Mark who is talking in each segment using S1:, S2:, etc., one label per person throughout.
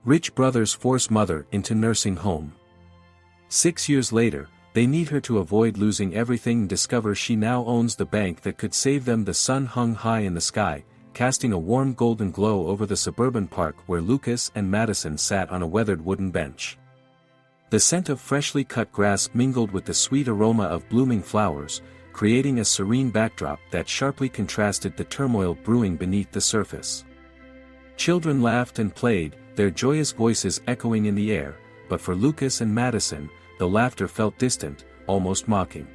S1: Rich brothers force mother into nursing home. 6 years later, they need her to avoid losing everything and discover she now owns the bank that could save them. The sun hung high in the sky, casting a warm golden glow over the suburban park where Lucas and Madison sat on a weathered wooden bench. The scent of freshly cut grass mingled with the sweet aroma of blooming flowers, creating a serene backdrop that sharply contrasted the turmoil brewing beneath the surface. Children laughed and played, their joyous voices echoing in the air, but for Lucas and Madison, the laughter felt distant, almost mocking.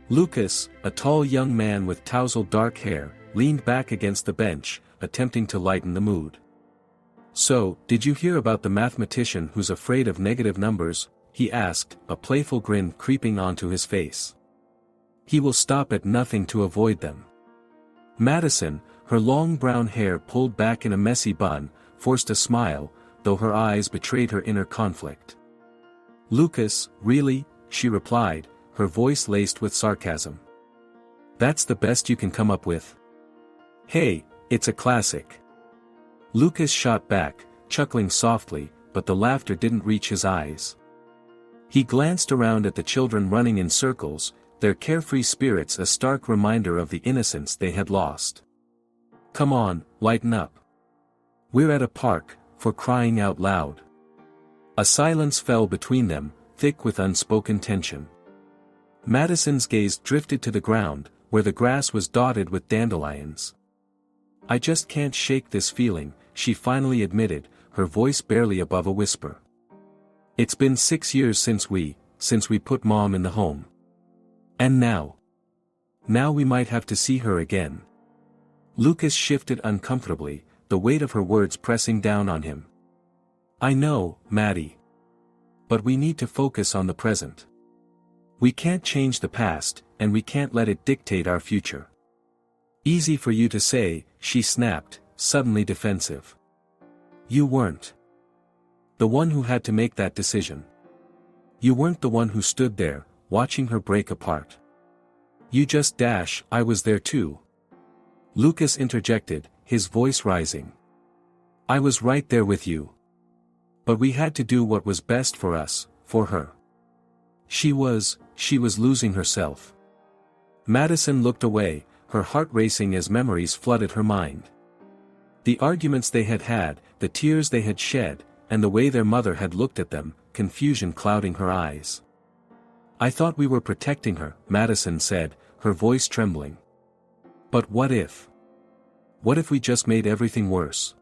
S1: Lucas, a tall young man with tousled dark hair, leaned back against the bench, attempting to lighten the mood. "So, did you hear about the mathematician who's afraid of negative numbers?" he asked, a playful grin creeping onto his face. "He will stop at nothing to avoid them." Madison, her long brown hair pulled back in a messy bun, forced a smile, though her eyes betrayed her inner conflict. "Lucas, really?" she replied, her voice laced with sarcasm. "That's the best you can come up with? Hey, it's a classic." Lucas shot back, chuckling softly, but the laughter didn't reach his eyes. He glanced around at the children running in circles, their carefree spirits a stark reminder of the innocence they had lost. "Come on, lighten up. We're at a park, for crying out loud." A silence fell between them, thick with unspoken tension. Madison's gaze drifted to the ground, where the grass was dotted with dandelions. "I just can't shake this feeling," she finally admitted, her voice barely above a whisper. "It's been 6 years since we put Mom in the home. And now we might have to see her again." Lucas shifted uncomfortably, the weight of her words pressing down on him. "I know, Maddie. But we need to focus on the present. We can't change the past, and we can't let it dictate our future." "Easy for you to say," she snapped, suddenly defensive. "You weren't the one who had to make that decision. You weren't the one who stood there, watching her break apart. You just I was there too." Lucas interjected, his voice rising. "I was right there with you. But we had to do what was best for us, for her. She was losing herself." Madison looked away, her heart racing as memories flooded her mind. The arguments they had had, the tears they had shed, and the way their mother had looked at them, confusion clouding her eyes. "I thought we were protecting her," Madison said, her voice trembling. "But what if? What if we just made everything worse?"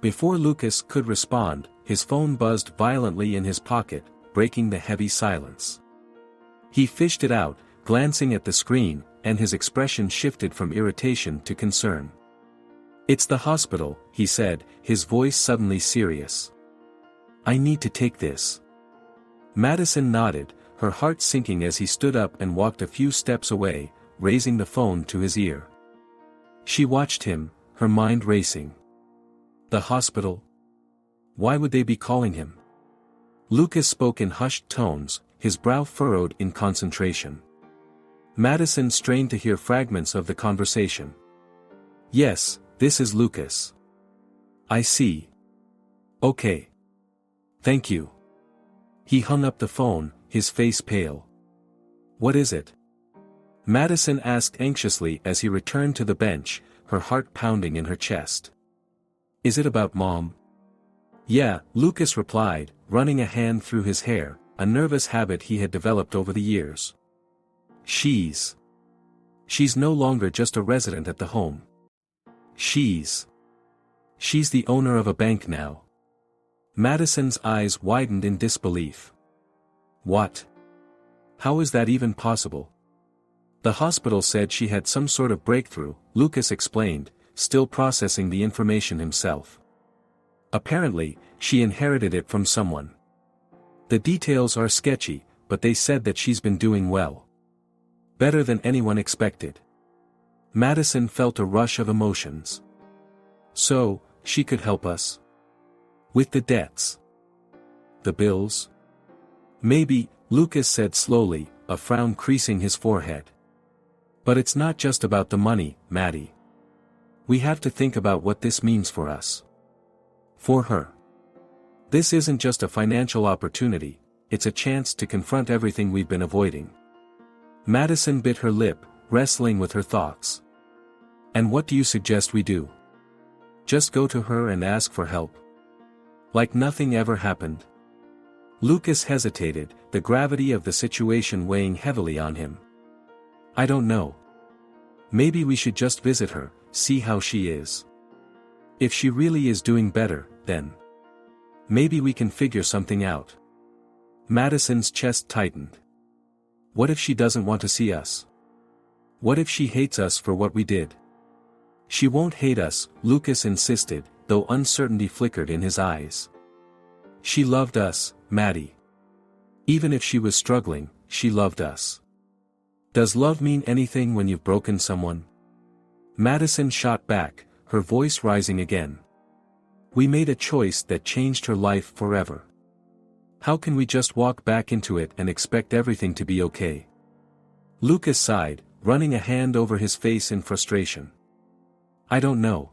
S1: Before Lucas could respond, his phone buzzed violently in his pocket, breaking the heavy silence. He fished it out, glancing at the screen, and his expression shifted from irritation to concern. "It's the hospital," he said, his voice suddenly serious. "I need to take this." Madison nodded, her heart sinking as he stood up and walked a few steps away, raising the phone to his ear. She watched him, her mind racing. The hospital? Why would they be calling him? Lucas spoke in hushed tones, his brow furrowed in concentration. Madison strained to hear fragments of the conversation. "Yes, this is Lucas. I see. Okay. Thank you." He hung up the phone, his face pale. "What is it?" Madison asked anxiously as he returned to the bench, her heart pounding in her chest. "Is it about Mom?" "Yeah," Lucas replied, running a hand through his hair, a nervous habit he had developed over the years. She's no longer just a resident at the home. She's the owner of a bank now." Madison's eyes widened in disbelief. "What? How is that even possible?" "The hospital said she had some sort of breakthrough," Lucas explained, still processing the information himself. "Apparently, she inherited it from someone. The details are sketchy, but they said that she's been doing well. Better than anyone expected." Madison felt a rush of emotions. "So, she could help us? With the debts? The bills?" "Maybe," Lucas said slowly, a frown creasing his forehead. "But it's not just about the money, Maddie. We have to think about what this means for us. For her. This isn't just a financial opportunity, it's a chance to confront everything we've been avoiding. Madison bit her lip, wrestling with her thoughts. And what do you suggest we do? Just go to her and ask for help? Like nothing ever happened? Lucas hesitated, the gravity of the situation weighing heavily on him. I don't know. Maybe we should just visit her, see how she is. If she really is doing better, then maybe we can figure something out. Madison's chest tightened. What if she doesn't want to see us? What if she hates us for what we did? She won't hate us, Lucas insisted, though uncertainty flickered in his eyes. She loved us, Maddie. Even if she was struggling, she loved us. Does love mean anything when you've broken someone? Madison shot back, her voice rising again. We made a choice that changed her life forever. How can we just walk back into it and expect everything to be okay? Lucas sighed, running a hand over his face in frustration. I don't know.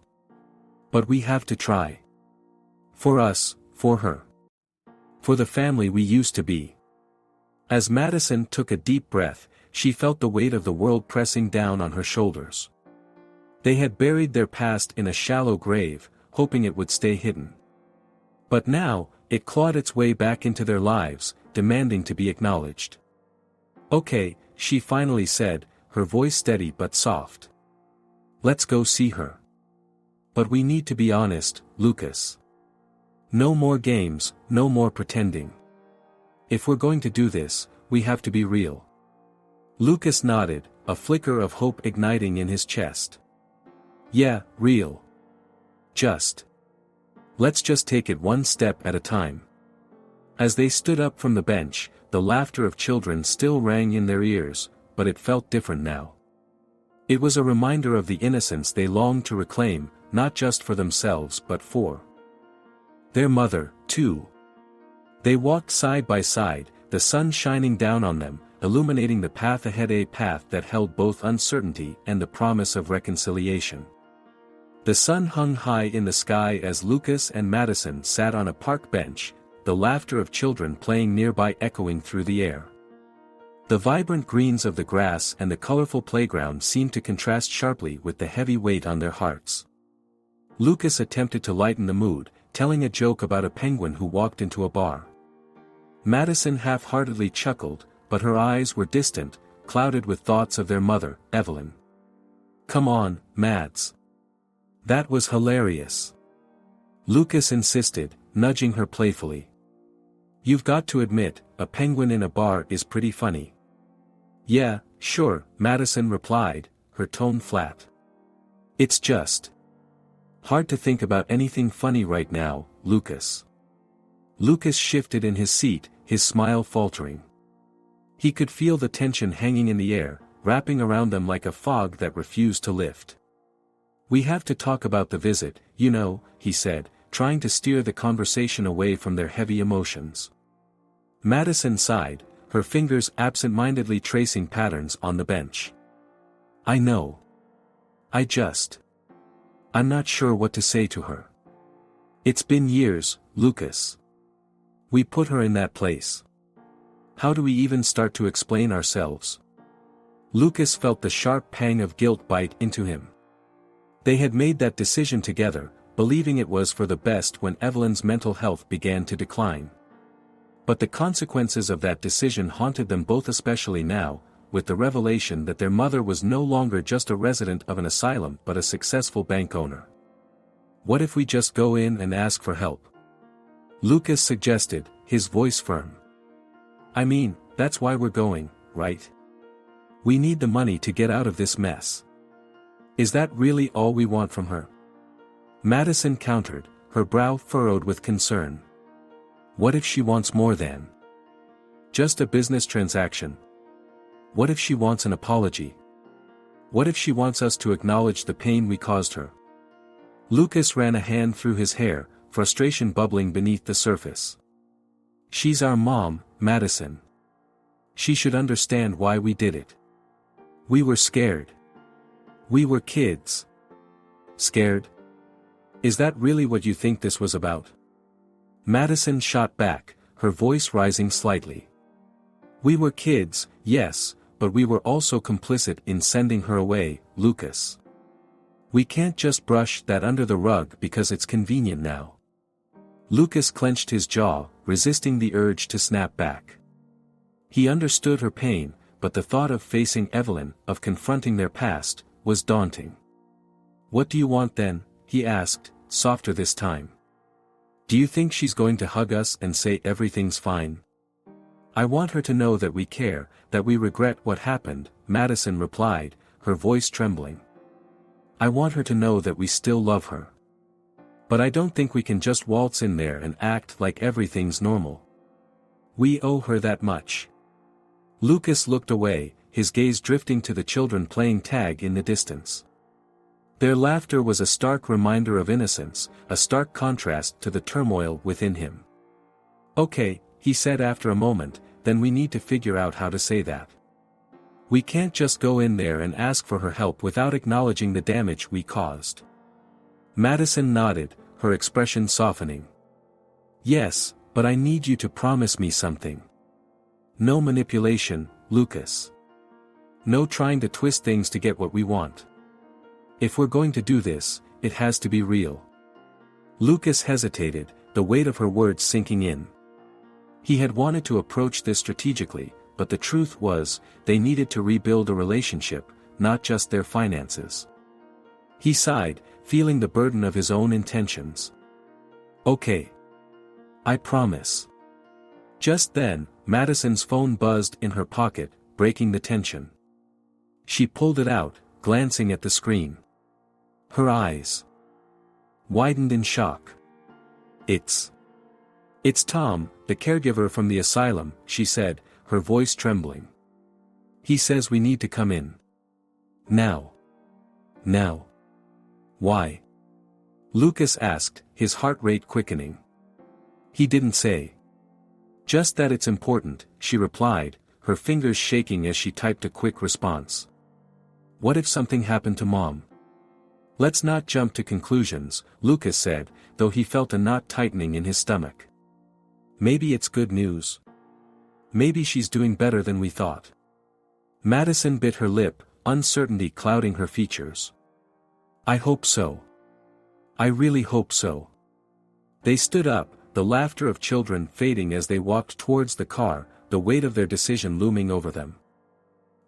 S1: But we have to try. For us, for her. For the family we used to be. As Madison took a deep breath, she felt the weight of the world pressing down on her shoulders. They had buried their past in a shallow grave, hoping it would stay hidden. But now, it clawed its way back into their lives, demanding to be acknowledged. Okay, she finally said, her voice steady but soft. Let's go see her. But we need to be honest, Lucas. No more games, no more pretending. If we're going to do this, we have to be real. Lucas nodded, a flicker of hope igniting in his chest. Yeah, real. Let's just take it one step at a time. As they stood up from the bench, the laughter of children still rang in their ears, but it felt different now. It was a reminder of the innocence they longed to reclaim, not just for themselves but for their mother, too. They walked side by side, the sun shining down on them, illuminating the path ahead, a path that held both uncertainty and the promise of reconciliation. The sun hung high in the sky as Lucas and Madison sat on a park bench, the laughter of children playing nearby echoing through the air. The vibrant greens of the grass and the colorful playground seemed to contrast sharply with the heavy weight on their hearts. Lucas attempted to lighten the mood, telling a joke about a penguin who walked into a bar. Madison half-heartedly chuckled, but her eyes were distant, clouded with thoughts of their mother, Evelyn. Come on, Mads. That was hilarious. Lucas insisted, nudging her playfully. You've got to admit, a penguin in a bar is pretty funny. Yeah, sure, Madison replied, her tone flat. It's just hard to think about anything funny right now, Lucas. Lucas shifted in his seat, his smile faltering. He could feel the tension hanging in the air, wrapping around them like a fog that refused to lift. We have to talk about the visit, you know, he said, trying to steer the conversation away from their heavy emotions. Madison sighed, her fingers absent-mindedly tracing patterns on the bench. I know. I'm not sure what to say to her. It's been years, Lucas. We put her in that place. How do we even start to explain ourselves? Lucas felt the sharp pang of guilt bite into him. They had made that decision together, believing it was for the best when Evelyn's mental health began to decline. But the consequences of that decision haunted them both, especially now, with the revelation that their mother was no longer just a resident of an asylum but a successful bank owner. What if we just go in and ask for help? Lucas suggested, his voice firm. I mean, that's why we're going, right? We need the money to get out of this mess. Is that really all we want from her? Madison countered, her brow furrowed with concern. What if she wants more than just a business transaction? What if she wants an apology? What if she wants us to acknowledge the pain we caused her? Lucas ran a hand through his hair, frustration bubbling beneath the surface. She's our mom, Madison. She should understand why we did it. We were scared. We were kids. Scared? Is that really what you think this was about? Madison shot back, her voice rising slightly. We were kids, yes, but we were also complicit in sending her away, Lucas. We can't just brush that under the rug because it's convenient now. Lucas clenched his jaw, resisting the urge to snap back. He understood her pain, but the thought of facing Evelyn, of confronting their past, was daunting. What do you want then? He asked, softer this time. Do you think she's going to hug us and say everything's fine? I want her to know that we care, that we regret what happened, Madison replied, her voice trembling. I want her to know that we still love her. But I don't think we can just waltz in there and act like everything's normal. We owe her that much. Lucas looked away, his gaze drifting to the children playing tag in the distance. Their laughter was a stark reminder of innocence, a stark contrast to the turmoil within him. Okay, he said after a moment, then we need to figure out how to say that. We can't just go in there and ask for her help without acknowledging the damage we caused. Madison nodded, her expression softening. Yes, but I need you to promise me something. No manipulation, Lucas. No trying to twist things to get what we want. If we're going to do this, it has to be real. Lucas hesitated, the weight of her words sinking in. He had wanted to approach this strategically, but the truth was, they needed to rebuild a relationship, not just their finances. He sighed, feeling the burden of his own intentions. Okay. I promise. Just then, Madison's phone buzzed in her pocket, breaking the tension. She pulled it out, glancing at the screen. Her eyes widened in shock. It's Tom, the caregiver from the asylum, she said, her voice trembling. He says we need to come in. Now. Now. Why? Lucas asked, his heart rate quickening. He didn't say. Just that it's important, she replied, her fingers shaking as she typed a quick response. What if something happened to Mom? Let's not jump to conclusions, Lucas said, though he felt a knot tightening in his stomach. Maybe it's good news. Maybe she's doing better than we thought. Madison bit her lip, uncertainty clouding her features. I hope so. I really hope so. They stood up, the laughter of children fading as they walked towards the car, the weight of their decision looming over them.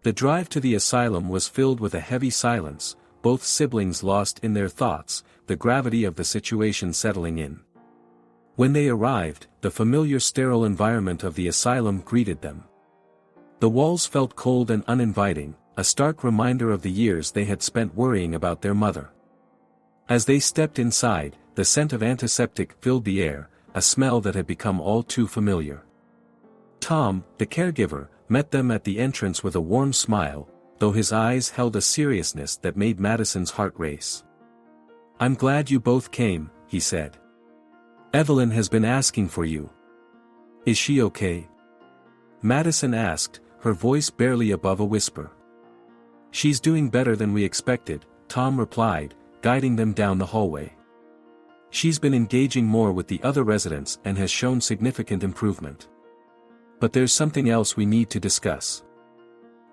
S1: The drive to the asylum was filled with a heavy silence, both siblings lost in their thoughts, the gravity of the situation settling in. When they arrived, the familiar sterile environment of the asylum greeted them. The walls felt cold and uninviting, a stark reminder of the years they had spent worrying about their mother. As they stepped inside, the scent of antiseptic filled the air, a smell that had become all too familiar. Tom, the caregiver, met them at the entrance with a warm smile, though his eyes held a seriousness that made Madison's heart race. I'm glad you both came, he said. Evelyn has been asking for you. Is she okay? Madison asked, her voice barely above a whisper. She's doing better than we expected, Tom replied, guiding them down the hallway. She's been engaging more with the other residents and has shown significant improvement. But there's something else we need to discuss.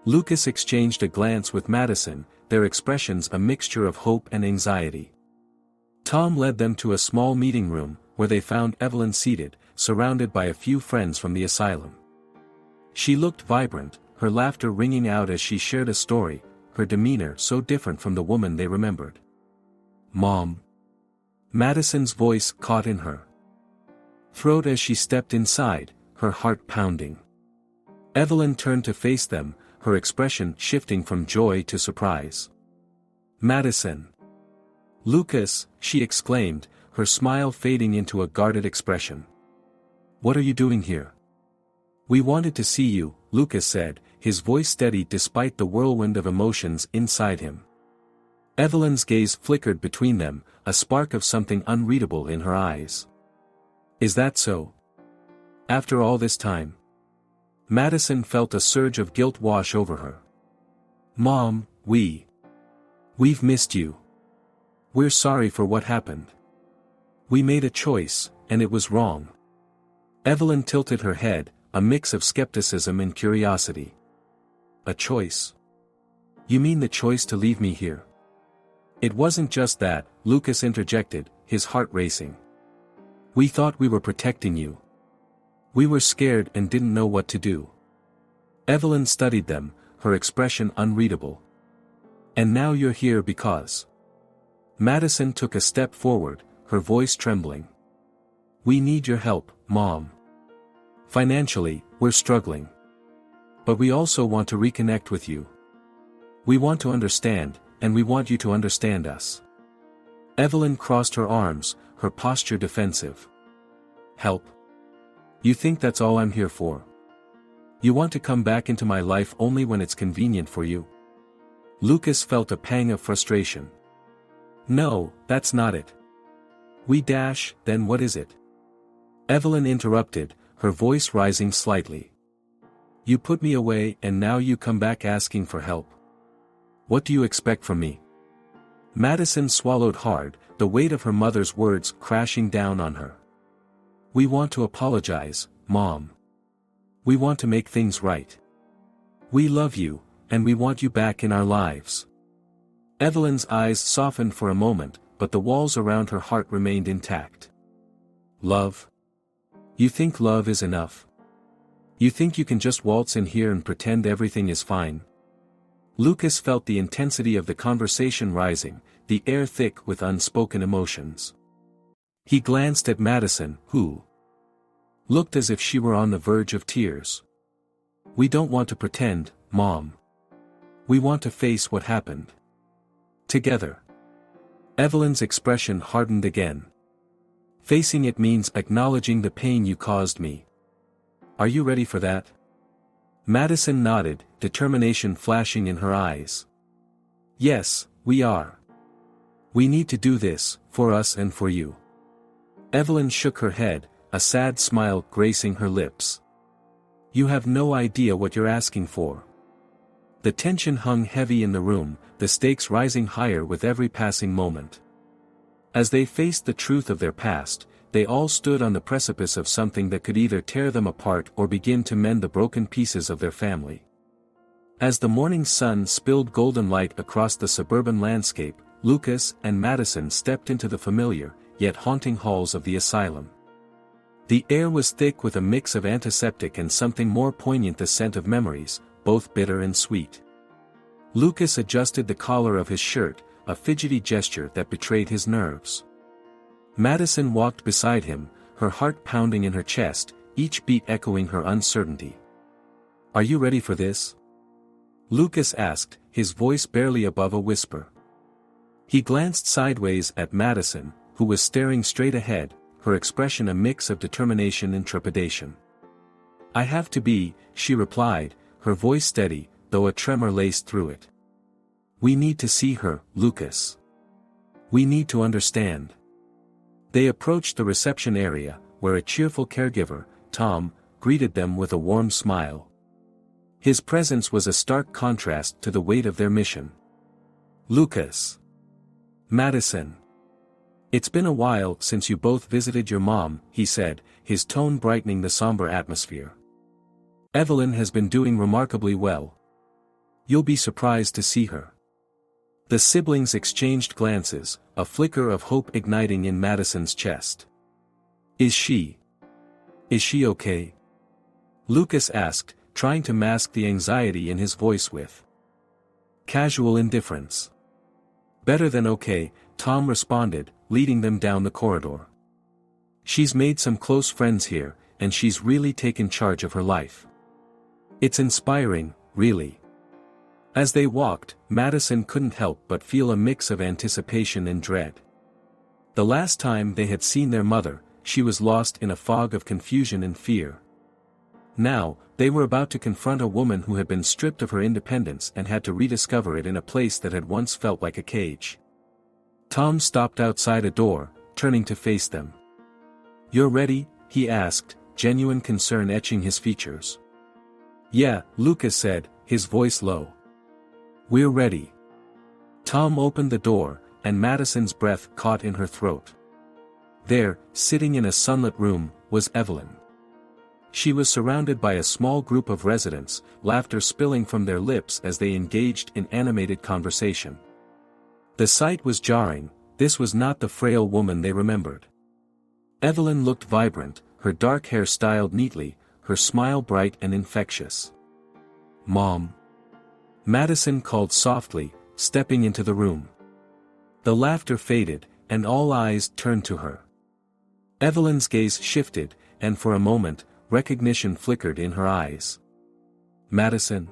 S1: Lucas exchanged a glance with Madison, their expressions a mixture of hope and anxiety. Tom led them to a small meeting room, where they found Evelyn seated, surrounded by a few friends from the asylum. She looked vibrant, her laughter ringing out as she shared a story, her demeanor so different from the woman they remembered. Mom. Madison's voice caught in her throat as she stepped inside, her heart pounding. Evelyn turned to face them, her expression shifting from joy to surprise. Madison. Lucas, she exclaimed, her smile fading into a guarded expression. What are you doing here? We wanted to see you, Lucas said, his voice steady despite the whirlwind of emotions inside him. Evelyn's gaze flickered between them, a spark of something unreadable in her eyes. Is that so? After all this time? Madison felt a surge of guilt wash over her. Mom, we've missed you. We're sorry for what happened. We made a choice, and it was wrong. Evelyn tilted her head, a mix of skepticism and curiosity. A choice? You mean the choice to leave me here? It wasn't just that, Lucas interjected, his heart racing. We thought we were protecting you. We were scared and didn't know what to do. Evelyn studied them, her expression unreadable. And now you're here because... Madison took a step forward, her voice trembling. We need your help, Mom. Financially, we're struggling. But we also want to reconnect with you. We want to understand, and we want you to understand us. Evelyn crossed her arms, her posture defensive. Help? You think that's all I'm here for? You want to come back into my life only when it's convenient for you? Lucas felt a pang of frustration. No, that's not it. Then what is it? Evelyn interrupted, her voice rising slightly. You put me away and now you come back asking for help. What do you expect from me? Madison swallowed hard, the weight of her mother's words crashing down on her. We want to apologize, Mom. We want to make things right. We love you, and we want you back in our lives. Evelyn's eyes softened for a moment, but the walls around her heart remained intact. Love? You think love is enough? You think you can just waltz in here and pretend everything is fine? Lucas felt the intensity of the conversation rising, the air thick with unspoken emotions. He glanced at Madison, who looked as if she were on the verge of tears. We don't want to pretend, Mom. We want to face what happened. Together. Evelyn's expression hardened again. Facing it means acknowledging the pain you caused me. Are you ready for that? Madison nodded, determination flashing in her eyes. Yes, we are. We need to do this, for us and for you. Evelyn shook her head, a sad smile gracing her lips. You have no idea what you're asking for. The tension hung heavy in the room, the stakes rising higher with every passing moment. As they faced the truth of their past, they all stood on the precipice of something that could either tear them apart or begin to mend the broken pieces of their family. As the morning sun spilled golden light across the suburban landscape, Lucas and Madison stepped into the familiar, yet haunting halls of the asylum. The air was thick with a mix of antiseptic and something more poignant, the scent of memories, both bitter and sweet. Lucas adjusted the collar of his shirt, a fidgety gesture that betrayed his nerves. Madison walked beside him, her heart pounding in her chest, each beat echoing her uncertainty. Are you ready for this? Lucas asked, his voice barely above a whisper. He glanced sideways at Madison, who was staring straight ahead, her expression a mix of determination and trepidation. I have to be, she replied, her voice steady, though a tremor laced through it. We need to see her, Lucas. We need to understand. They approached the reception area, where a cheerful caregiver, Tom, greeted them with a warm smile. His presence was a stark contrast to the weight of their mission. Lucas. Madison. It's been a while since you both visited your mom, he said, his tone brightening the somber atmosphere. Evelyn has been doing remarkably well. You'll be surprised to see her. The siblings exchanged glances, a flicker of hope igniting in Madison's chest. Is she okay? Lucas asked, trying to mask the anxiety in his voice with casual indifference. Better than okay, Tom responded, leading them down the corridor. She's made some close friends here, and she's really taken charge of her life. It's inspiring, really. As they walked, Madison couldn't help but feel a mix of anticipation and dread. The last time they had seen their mother, she was lost in a fog of confusion and fear. Now, they were about to confront a woman who had been stripped of her independence and had to rediscover it in a place that had once felt like a cage. Tom stopped outside a door, turning to face them. You're ready? He asked, genuine concern etching his features. Yeah, Lucas said, his voice low. We're ready. Tom opened the door, and Madison's breath caught in her throat. There, sitting in a sunlit room, was Evelyn. She was surrounded by a small group of residents, laughter spilling from their lips as they engaged in animated conversation. The sight was jarring. This was not the frail woman they remembered. Evelyn looked vibrant, her dark hair styled neatly, her smile bright and infectious. "Mom." Madison called softly, stepping into the room. The laughter faded, and all eyes turned to her. Evelyn's gaze shifted, and for a moment, recognition flickered in her eyes. "Madison."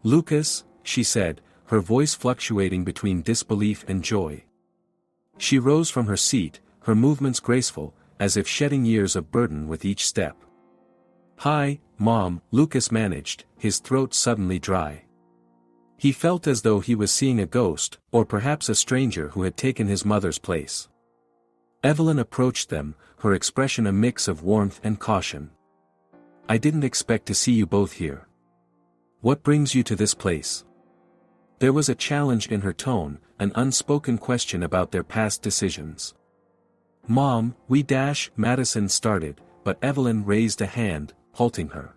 S1: "Lucas," she said, her voice fluctuating between disbelief and joy. She rose from her seat, her movements graceful, as if shedding years of burden with each step. "Hi, Mom," Lucas managed, his throat suddenly dry. He felt as though he was seeing a ghost, or perhaps a stranger who had taken his mother's place. Evelyn approached them, her expression a mix of warmth and caution. "I didn't expect to see you both here. What brings you to this place?" There was a challenge in her tone, an unspoken question about their past decisions. "Mom, Madison started, but Evelyn raised a hand, halting her.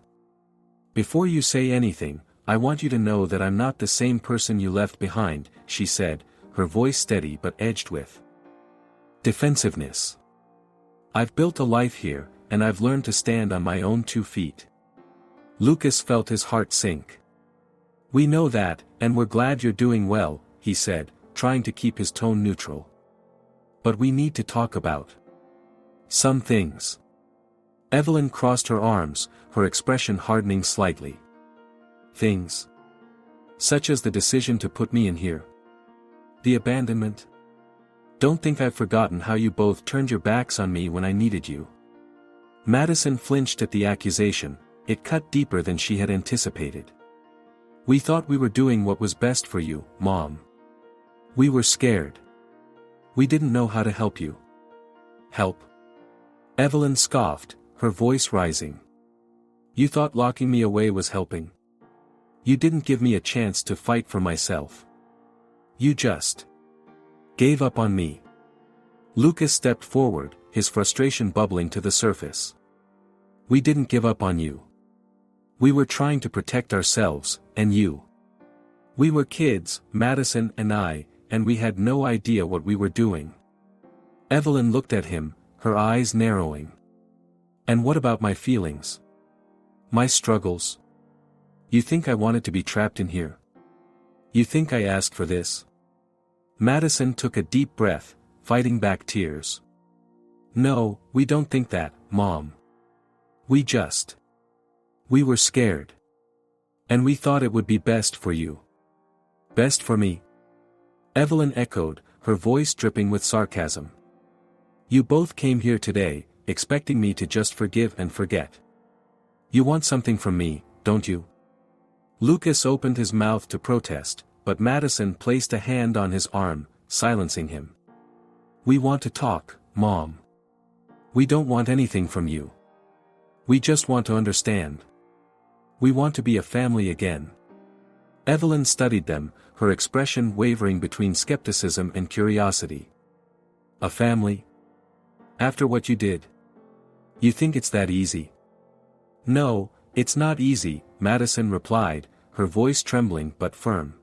S1: "Before you say anything, I want you to know that I'm not the same person you left behind," she said, her voice steady but edged with defensiveness. "I've built a life here, and I've learned to stand on my own 2 feet." Lucas felt his heart sink. "We know that, and we're glad you're doing well," he said, trying to keep his tone neutral. "But we need to talk about some things." Evelyn crossed her arms, her expression hardening slightly. "Things? Such as the decision to put me in here? The abandonment? Don't think I've forgotten how you both turned your backs on me when I needed you." Madison flinched at the accusation. It cut deeper than she had anticipated. "We thought we were doing what was best for you, Mom. We were scared. We didn't know how to help you." "Help?" Evelyn scoffed, her voice rising. "You thought locking me away was helping? You didn't give me a chance to fight for myself. You just gave up on me." Lucas stepped forward, his frustration bubbling to the surface. "We didn't give up on you. We were trying to protect ourselves, and you. We were kids, Madison and I, and we had no idea what we were doing." Evelyn looked at him, her eyes narrowing. "And what about my feelings? My struggles? You think I wanted to be trapped in here? You think I asked for this?" Madison took a deep breath, fighting back tears. "No, we don't think that, Mom. We were scared. And we thought it would be best for you." "Best for me?" Evelyn echoed, her voice dripping with sarcasm. "You both came here today, expecting me to just forgive and forget. You want something from me, don't you?" Lucas opened his mouth to protest, but Madison placed a hand on his arm, silencing him. "We want to talk, Mom. We don't want anything from you. We just want to understand. We want to be a family again." Evelyn studied them, her expression wavering between skepticism and curiosity. "A family? After what you did? You think it's that easy?" "No, it's not easy," Madison replied, her voice trembling but firm.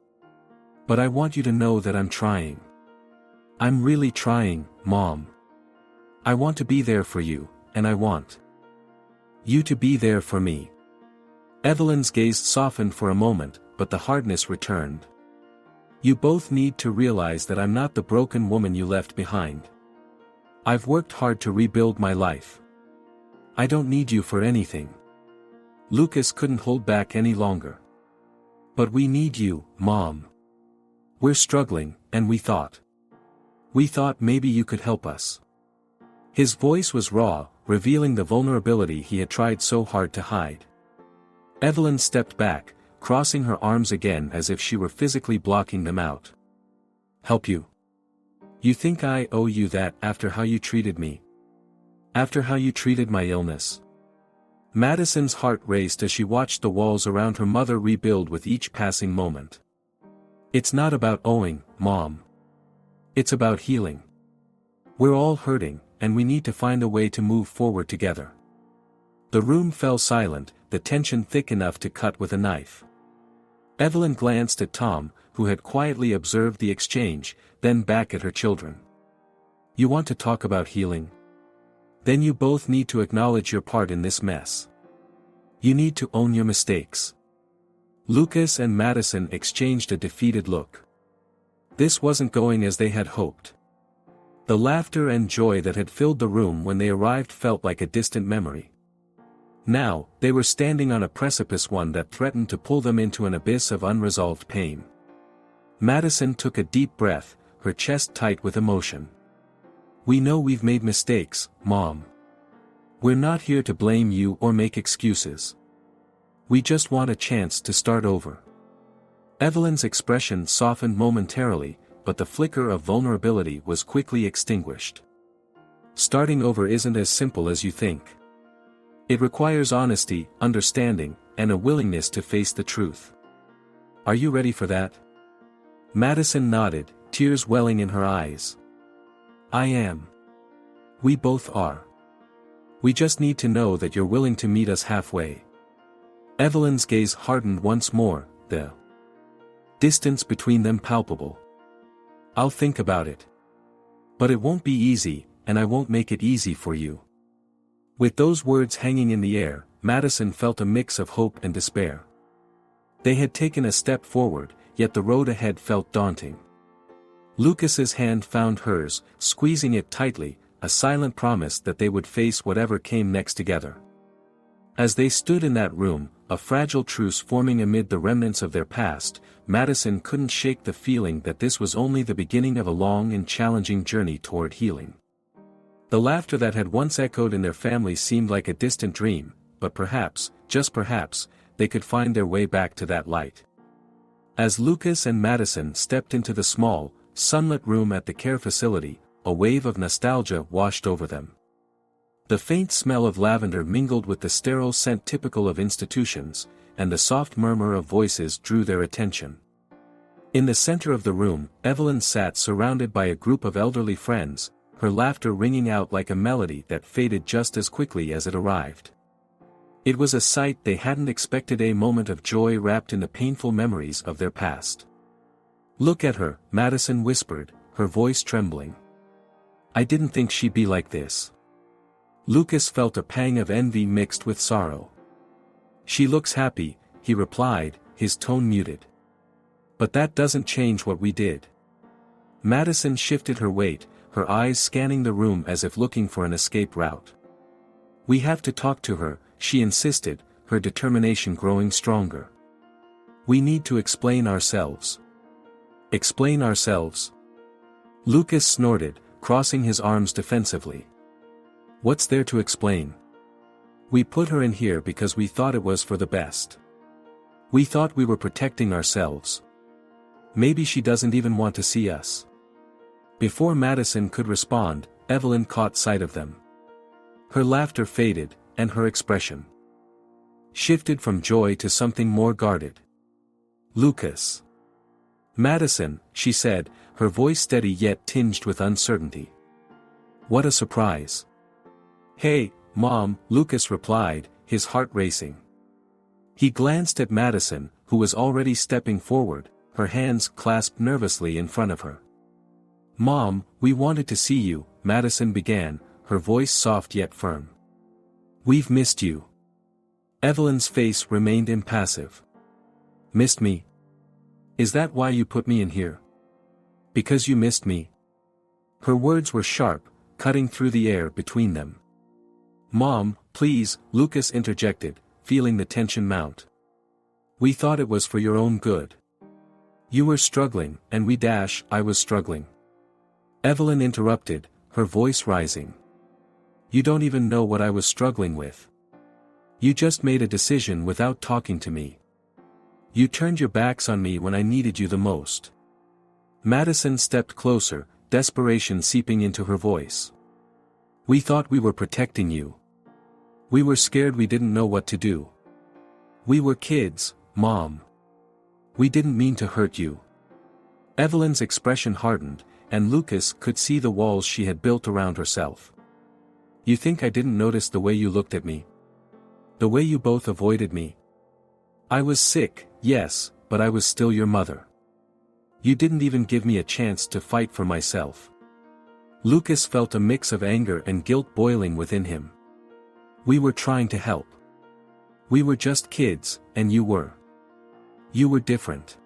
S1: "But I want you to know that I'm trying. I'm really trying, Mom. I want to be there for you, and I want you to be there for me." Evelyn's gaze softened for a moment, but the hardness returned. "You both need to realize that I'm not the broken woman you left behind. I've worked hard to rebuild my life. I don't need you for anything." Lucas couldn't hold back any longer. "But we need you, Mom. We're struggling, and we thought maybe you could help us." His voice was raw, revealing the vulnerability he had tried so hard to hide. Evelyn stepped back, crossing her arms again as if she were physically blocking them out. "Help you? You think I owe you that after how you treated me? After how you treated my illness?" Madison's heart raced as she watched the walls around her mother rebuild with each passing moment. "It's not about owing, Mom. It's about healing. We're all hurting, and we need to find a way to move forward together." The room fell silent, the tension thick enough to cut with a knife. Evelyn glanced at Tom, who had quietly observed the exchange, then back at her children. "You want to talk about healing? Then you both need to acknowledge your part in this mess. You need to own your mistakes." Lucas and Madison exchanged a defeated look. This wasn't going as they had hoped. The laughter and joy that had filled the room when they arrived felt like a distant memory. Now, they were standing on a precipice, one that threatened to pull them into an abyss of unresolved pain. Madison took a deep breath, her chest tight with emotion. "We know we've made mistakes, Mom. We're not here to blame you or make excuses. We just want a chance to start over." Evelyn's expression softened momentarily, but the flicker of vulnerability was quickly extinguished. "Starting over isn't as simple as you think. It requires honesty, understanding, and a willingness to face the truth. Are you ready for that?" Madison nodded, tears welling in her eyes. "I am. We both are. We just need to know that you're willing to meet us halfway." Evelyn's gaze hardened once more, the distance between them palpable. "I'll think about it. But it won't be easy, and I won't make it easy for you." With those words hanging in the air, Madison felt a mix of hope and despair. They had taken a step forward, yet the road ahead felt daunting. Lucas's hand found hers, squeezing it tightly, a silent promise that they would face whatever came next together. As they stood in that room, a fragile truce forming amid the remnants of their past, Madison couldn't shake the feeling that this was only the beginning of a long and challenging journey toward healing. The laughter that had once echoed in their family seemed like a distant dream, but perhaps, just perhaps, they could find their way back to that light. As Lucas and Madison stepped into the small, sunlit room at the care facility, a wave of nostalgia washed over them. The faint smell of lavender mingled with the sterile scent typical of institutions, and the soft murmur of voices drew their attention. In the center of the room, Evelyn sat surrounded by a group of elderly friends, her laughter ringing out like a melody that faded just as quickly as it arrived. It was a sight they hadn't expected, a moment of joy wrapped in the painful memories of their past. "Look at her," Madison whispered, her voice trembling. "I didn't think she'd be like this." Lucas felt a pang of envy mixed with sorrow. "She looks happy," he replied, his tone muted. "But that doesn't change what we did." Madison shifted her weight, her eyes scanning the room as if looking for an escape route. "We have to talk to her," she insisted, her determination growing stronger. "We need to explain ourselves." "Explain ourselves?" Lucas snorted, crossing his arms defensively. "What's there to explain? We put her in here because we thought it was for the best. We thought we were protecting ourselves. Maybe she doesn't even want to see us." Before Madison could respond, Evelyn caught sight of them. Her laughter faded, and her expression shifted from joy to something more guarded. "Lucas." "Madison," she said, her voice steady yet tinged with uncertainty. "What a surprise." "Hey, Mom," Lucas replied, his heart racing. He glanced at Madison, who was already stepping forward, her hands clasped nervously in front of her. "Mom, we wanted to see you," Madison began, her voice soft yet firm. "We've missed you." Evelyn's face remained impassive. "Missed me? Is that why you put me in here? Because you missed me?" Her words were sharp, cutting through the air between them. "Mom, please," Lucas interjected, feeling the tension mount. "We thought it was for your own good. You were struggling, and I was struggling." Evelyn interrupted, her voice rising. "You don't even know what I was struggling with. You just made a decision without talking to me. You turned your backs on me when I needed you the most." Madison stepped closer, desperation seeping into her voice. "We thought we were protecting you. We were scared, we didn't know what to do. We were kids, Mom. We didn't mean to hurt you." Evelyn's expression hardened, and Lucas could see the walls she had built around herself. You think I didn't notice the way you looked at me? The way you both avoided me? I was sick, yes, but I was still your mother. You didn't even give me a chance to fight for myself. Lucas felt a mix of anger and guilt boiling within him. We were trying to help. We were just kids, and you were. You were different.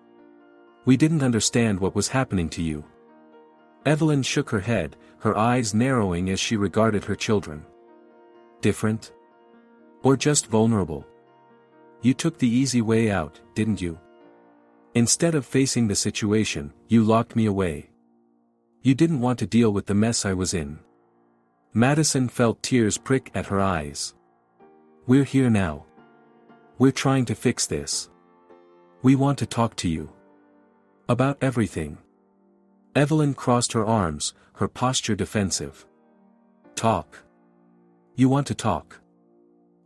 S1: We didn't understand what was happening to you. Evelyn shook her head, her eyes narrowing as she regarded her children. Different? Or just vulnerable? You took the easy way out, didn't you? Instead of facing the situation, you locked me away. You didn't want to deal with the mess I was in. Madison felt tears prick at her eyes. We're here now. We're trying to fix this. We want to talk to you. About everything. Evelyn crossed her arms, her posture defensive. Talk. You want to talk?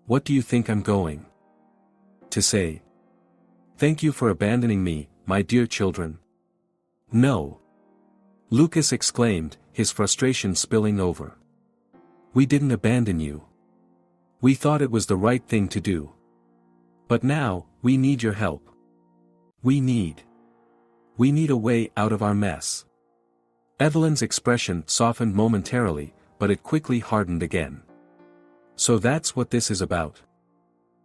S1: What do you think I'm going to say? Thank you for abandoning me, my dear children. No. Lucas exclaimed, his frustration spilling over. We didn't abandon you. We thought it was the right thing to do. But now, we need your help. We need a way out of our mess. Evelyn's expression softened momentarily, but it quickly hardened again. So that's what this is about.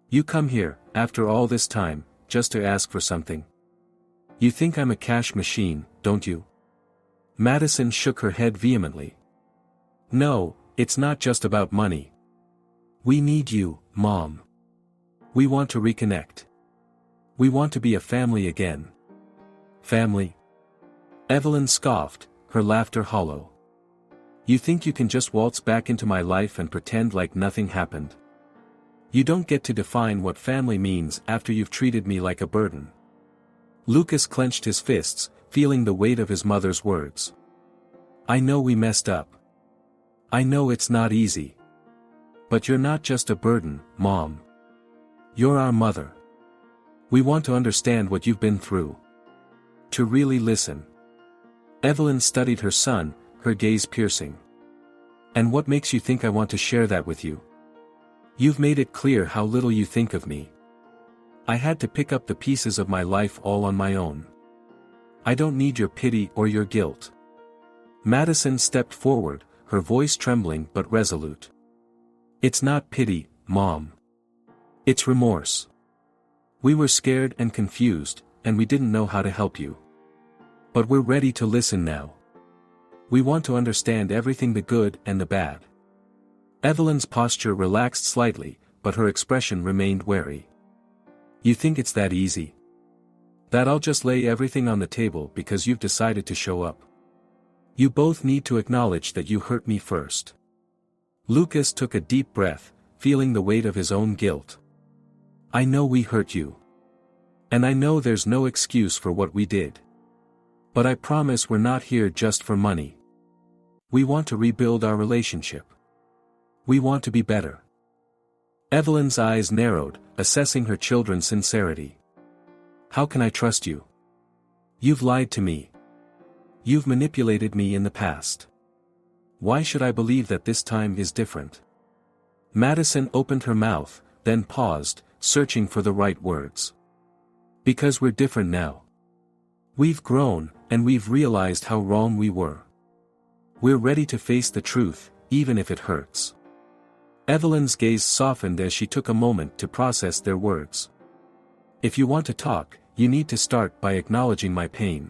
S1: You come here, after all this time, just to ask for something. You think I'm a cash machine, don't you? Madison shook her head vehemently. No, it's not just about money. We need you, Mom. We want to reconnect. We want to be a family again. Family? Evelyn scoffed, her laughter hollow. You think you can just waltz back into my life and pretend like nothing happened? You don't get to define what family means after you've treated me like a burden. Lucas clenched his fists, feeling the weight of his mother's words. I know we messed up. I know it's not easy. But you're not just a burden, Mom. You're our mother. We want to understand what you've been through. To really listen. Evelyn studied her son, her gaze piercing. And what makes you think I want to share that with you? You've made it clear how little you think of me. I had to pick up the pieces of my life all on my own. I don't need your pity or your guilt. Madison stepped forward, her voice trembling but resolute. It's not pity, Mom. It's remorse. We were scared and confused, and we didn't know how to help you. But we're ready to listen now. We want to understand everything, the good and the bad. Evelyn's posture relaxed slightly, but her expression remained wary. You think it's that easy? That I'll just lay everything on the table because you've decided to show up? You both need to acknowledge that you hurt me first. Lucas took a deep breath, feeling the weight of his own guilt. I know we hurt you. And I know there's no excuse for what we did. But I promise we're not here just for money. We want to rebuild our relationship. We want to be better. Evelyn's eyes narrowed, assessing her children's sincerity. How can I trust you? You've lied to me. You've manipulated me in the past. Why should I believe that this time is different? Madison opened her mouth, then paused, searching for the right words. Because we're different now. We've grown, and we've realized how wrong we were. We're ready to face the truth, even if it hurts. Evelyn's gaze softened as she took a moment to process their words. If you want to talk, you need to start by acknowledging my pain.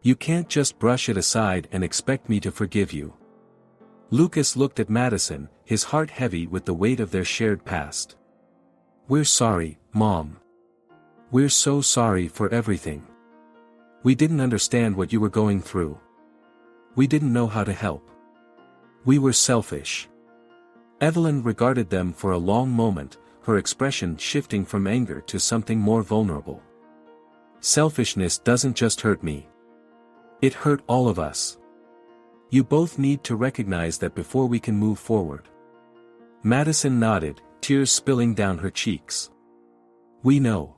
S1: You can't just brush it aside and expect me to forgive you. Lucas looked at Madison, his heart heavy with the weight of their shared past. We're sorry, Mom. We're so sorry for everything. We didn't understand what you were going through. We didn't know how to help. We were selfish. Evelyn regarded them for a long moment, her expression shifting from anger to something more vulnerable. Selfishness doesn't just hurt me. It hurt all of us. You both need to recognize that before we can move forward. Madison nodded, tears spilling down her cheeks. We know.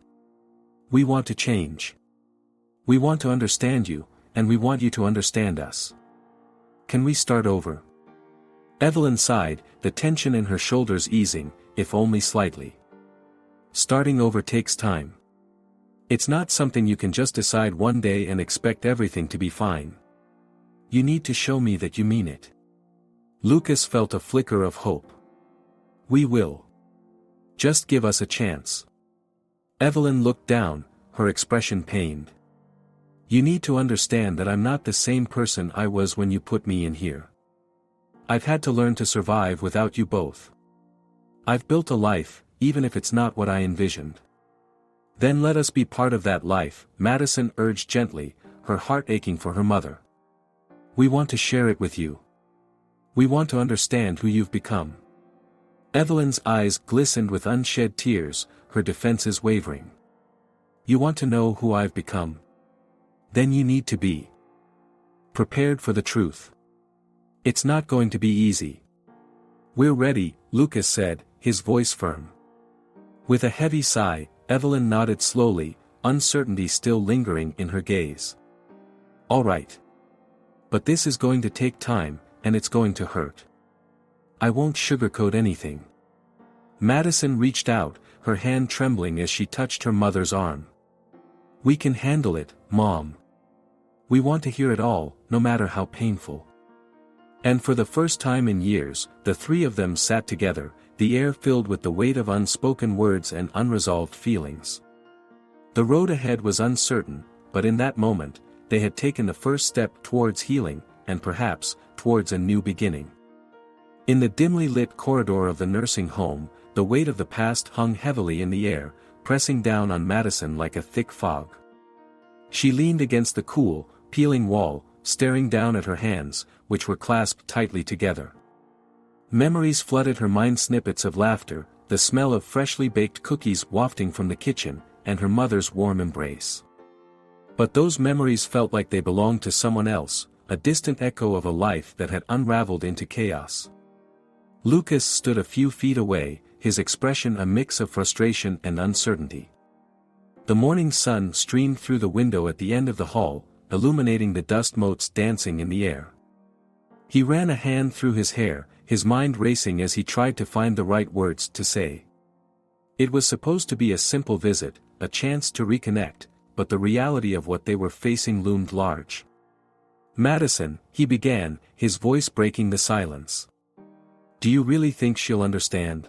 S1: We want to change. We want to understand you, and we want you to understand us. Can we start over? Evelyn sighed, the tension in her shoulders easing, if only slightly. Starting over takes time. It's not something you can just decide one day and expect everything to be fine. You need to show me that you mean it. Lucas felt a flicker of hope. We will. Just give us a chance. Evelyn looked down, her expression pained. You need to understand that I'm not the same person I was when you put me in here. I've had to learn to survive without you both. I've built a life, even if it's not what I envisioned. Then let us be part of that life, Madison urged gently, her heart aching for her mother. We want to share it with you. We want to understand who you've become. Evelyn's eyes glistened with unshed tears, her defenses wavering. You want to know who I've become? Then you need to be prepared for the truth. It's not going to be easy. We're ready, Lucas said, his voice firm. With a heavy sigh, Evelyn nodded slowly, uncertainty still lingering in her gaze. All right. But this is going to take time, and it's going to hurt. I won't sugarcoat anything. Madison reached out, her hand trembling as she touched her mother's arm. We can handle it, Mom. We want to hear it all, no matter how painful. And for the first time in years, the three of them sat together, the air filled with the weight of unspoken words and unresolved feelings. The road ahead was uncertain, but in that moment, they had taken the first step towards healing, and perhaps, towards a new beginning. In the dimly lit corridor of the nursing home, the weight of the past hung heavily in the air, pressing down on Madison like a thick fog. She leaned against the cool, peeling wall, staring down at her hands, which were clasped tightly together. Memories flooded her mind, snippets of laughter, the smell of freshly baked cookies wafting from the kitchen, and her mother's warm embrace. But those memories felt like they belonged to someone else, a distant echo of a life that had unraveled into chaos. Lucas stood a few feet away, his expression a mix of frustration and uncertainty. The morning sun streamed through the window at the end of the hall, illuminating the dust motes dancing in the air. He ran a hand through his hair, his mind racing as he tried to find the right words to say. It was supposed to be a simple visit, a chance to reconnect, but the reality of what they were facing loomed large. Madison, he began, his voice breaking the silence. Do you really think she'll understand?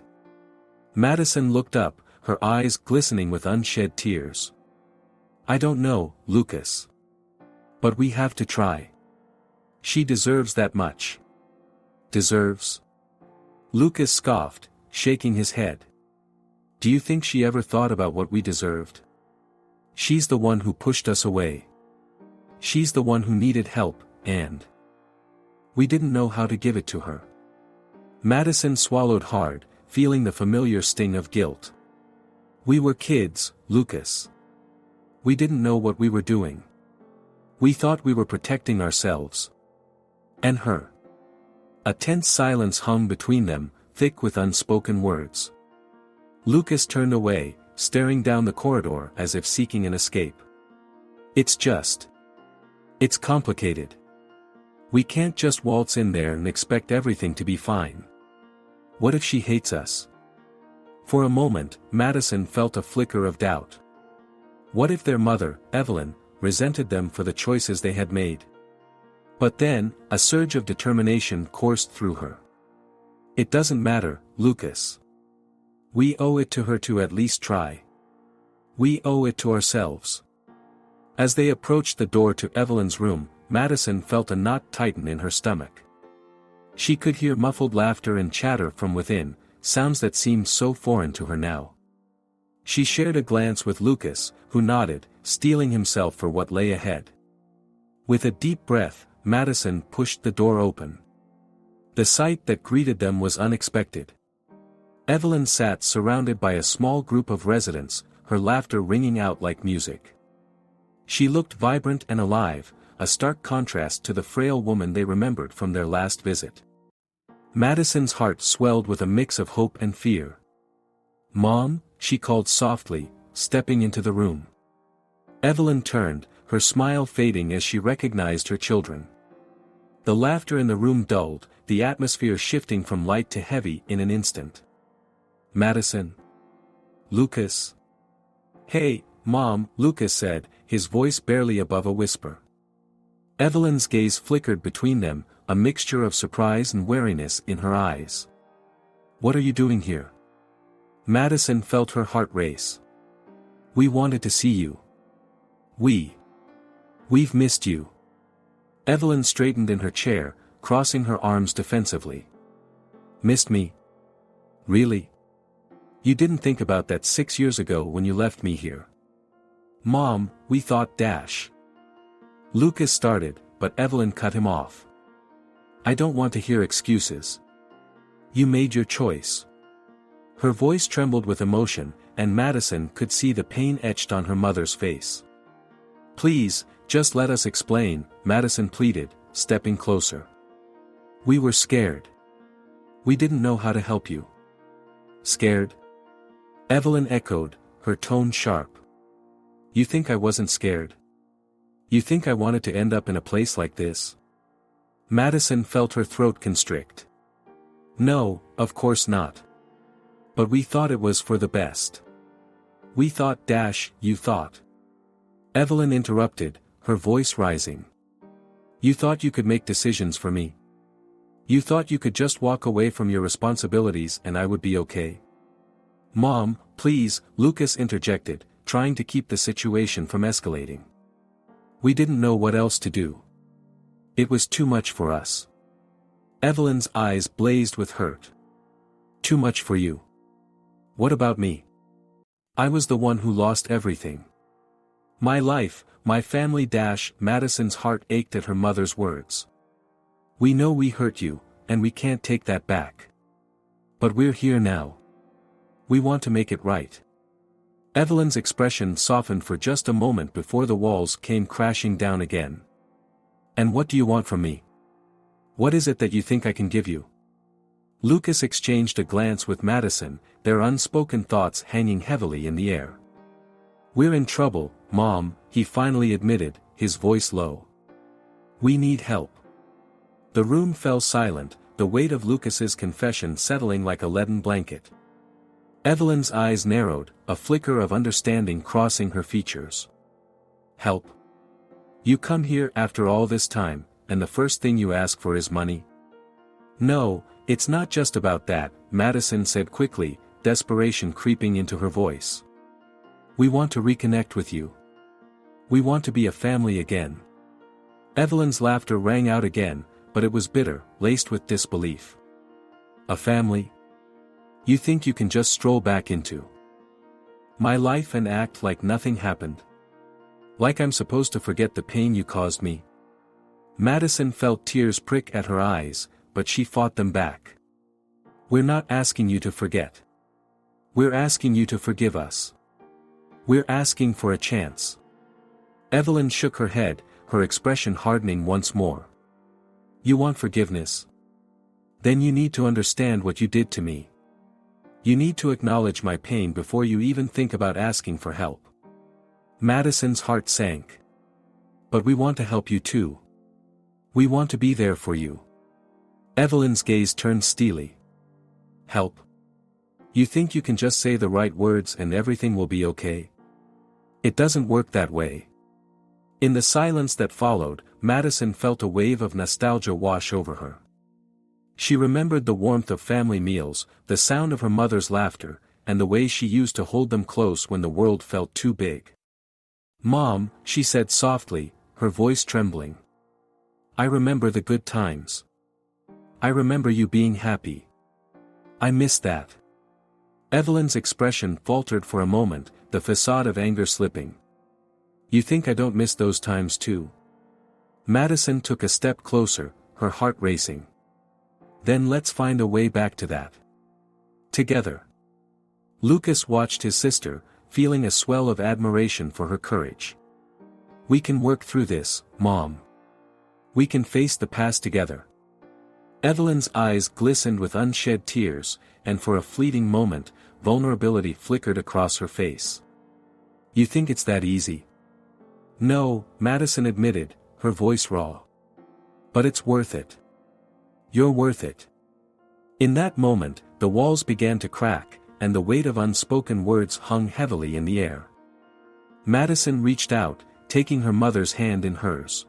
S1: Madison looked up, her eyes glistening with unshed tears. I don't know, Lucas. But we have to try. She deserves that much. Deserves? Lucas scoffed, shaking his head. Do you think she ever thought about what we deserved? She's the one who pushed us away. She's the one who needed help, and we didn't know how to give it to her. Madison swallowed hard, feeling the familiar sting of guilt. We were kids, Lucas. We didn't know what we were doing. We thought we were protecting ourselves. And her. A tense silence hung between them, thick with unspoken words. Lucas turned away, staring down the corridor as if seeking an escape. It's complicated. We can't just waltz in there and expect everything to be fine. What if she hates us? For a moment, Madison felt a flicker of doubt. What if their mother, Evelyn, resented them for the choices they had made? But then, a surge of determination coursed through her. It doesn't matter, Lucas. We owe it to her to at least try. We owe it to ourselves. As they approached the door to Evelyn's room, Madison felt a knot tighten in her stomach. She could hear muffled laughter and chatter from within, sounds that seemed so foreign to her now. She shared a glance with Lucas, who nodded, steeling himself for what lay ahead. With a deep breath, Madison pushed the door open. The sight that greeted them was unexpected. Evelyn sat surrounded by a small group of residents, her laughter ringing out like music. She looked vibrant and alive, a stark contrast to the frail woman they remembered from their last visit. Madison's heart swelled with a mix of hope and fear. Mom, she called softly, stepping into the room. Evelyn turned, her smile fading as she recognized her children. The laughter in the room dulled, the atmosphere shifting from light to heavy in an instant. Madison? Lucas? Hey, Mom, Lucas said, his voice barely above a whisper. Evelyn's gaze flickered between them, a mixture of surprise and wariness in her eyes. What are you doing here? Madison felt her heart race. We wanted to see you. We've missed you. Evelyn straightened in her chair, crossing her arms defensively. Missed me? Really? You didn't think about that 6 years ago when you left me here. Mom, we thought dash. Lucas started, but Evelyn cut him off. I don't want to hear excuses. You made your choice. Her voice trembled with emotion, and Madison could see the pain etched on her mother's face. Please, just let us explain, Madison pleaded, stepping closer. We were scared. We didn't know how to help you. Scared? Evelyn echoed, her tone sharp. You think I wasn't scared? You think I wanted to end up in a place like this? Madison felt her throat constrict. No, of course not. But we thought it was for the best. We thought you thought. Evelyn interrupted, her voice rising. You thought you could make decisions for me. You thought you could just walk away from your responsibilities and I would be okay. Mom, please, Lucas interjected, trying to keep the situation from escalating. We didn't know what else to do. It was too much for us. Evelyn's eyes blazed with hurt. Too much for you. What about me? I was the one who lost everything. My life, my family. Madison's heart ached at her mother's words. We know we hurt you, and we can't take that back. But we're here now. We want to make it right. Evelyn's expression softened for just a moment before the walls came crashing down again. And what do you want from me? What is it that you think I can give you? Lucas exchanged a glance with Madison, their unspoken thoughts hanging heavily in the air. We're in trouble, Mom, he finally admitted, his voice low. We need help. The room fell silent, the weight of Lucas's confession settling like a leaden blanket. Evelyn's eyes narrowed, a flicker of understanding crossing her features. Help? You come here after all this time, and the first thing you ask for is money? No, it's not just about that, Madison said quickly, desperation creeping into her voice. We want to reconnect with you. We want to be a family again. Evelyn's laughter rang out again, but it was bitter, laced with disbelief. A family? You think you can just stroll back into my life and act like nothing happened? Like I'm supposed to forget the pain you caused me? Madison felt tears prick at her eyes, but she fought them back. We're not asking you to forget. We're asking you to forgive us. We're asking for a chance. Evelyn shook her head, her expression hardening once more. You want forgiveness? Then you need to understand what you did to me. You need to acknowledge my pain before you even think about asking for help. Madison's heart sank. But we want to help you too. We want to be there for you. Evelyn's gaze turned steely. Help? You think you can just say the right words and everything will be okay? It doesn't work that way. In the silence that followed, Madison felt a wave of nostalgia wash over her. She remembered the warmth of family meals, the sound of her mother's laughter, and the way she used to hold them close when the world felt too big. Mom, she said softly, her voice trembling. I remember the good times. I remember you being happy. I miss that. Evelyn's expression faltered for a moment, the facade of anger slipping. You think I don't miss those times too? Madison took a step closer, her heart racing. Then let's find a way back to that. Together. Lucas watched his sister, feeling a swell of admiration for her courage. We can work through this, Mom. We can face the past together. Evelyn's eyes glistened with unshed tears, and for a fleeting moment, vulnerability flickered across her face. You think it's that easy? No, Madison admitted, her voice raw. But it's worth it. You're worth it. In that moment, the walls began to crack, and the weight of unspoken words hung heavily in the air. Madison reached out, taking her mother's hand in hers.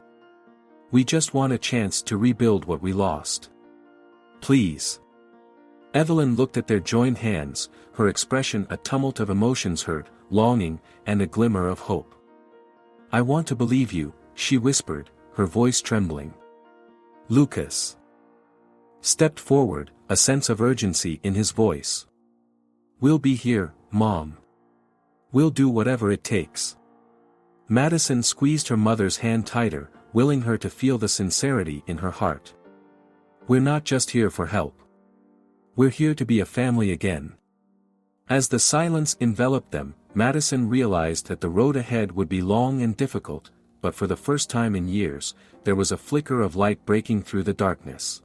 S1: We just want a chance to rebuild what we lost. Please. Evelyn looked at their joined hands, her expression a tumult of emotions: hurt, longing, and a glimmer of hope. I want to believe you, she whispered, her voice trembling. Lucas stepped forward, a sense of urgency in his voice. We'll be here, Mom. We'll do whatever it takes. Madison squeezed her mother's hand tighter, willing her to feel the sincerity in her heart. We're not just here for help. We're here to be a family again. As the silence enveloped them, Madison realized that the road ahead would be long and difficult, but for the first time in years, there was a flicker of light breaking through the darkness.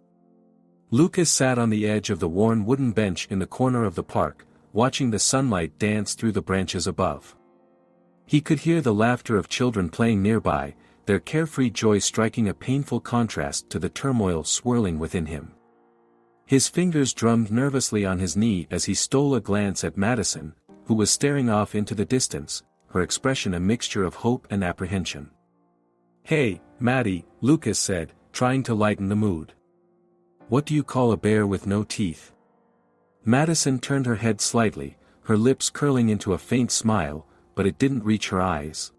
S1: Lucas sat on the edge of the worn wooden bench in the corner of the park, watching the sunlight dance through the branches above. He could hear the laughter of children playing nearby, their carefree joy striking a painful contrast to the turmoil swirling within him. His fingers drummed nervously on his knee as he stole a glance at Madison, who was staring off into the distance, her expression a mixture of hope and apprehension. Hey, Maddie, Lucas said, trying to lighten the mood. What do you call a bear with no teeth? Madison turned her head slightly, her lips curling into a faint smile, but it didn't reach her eyes.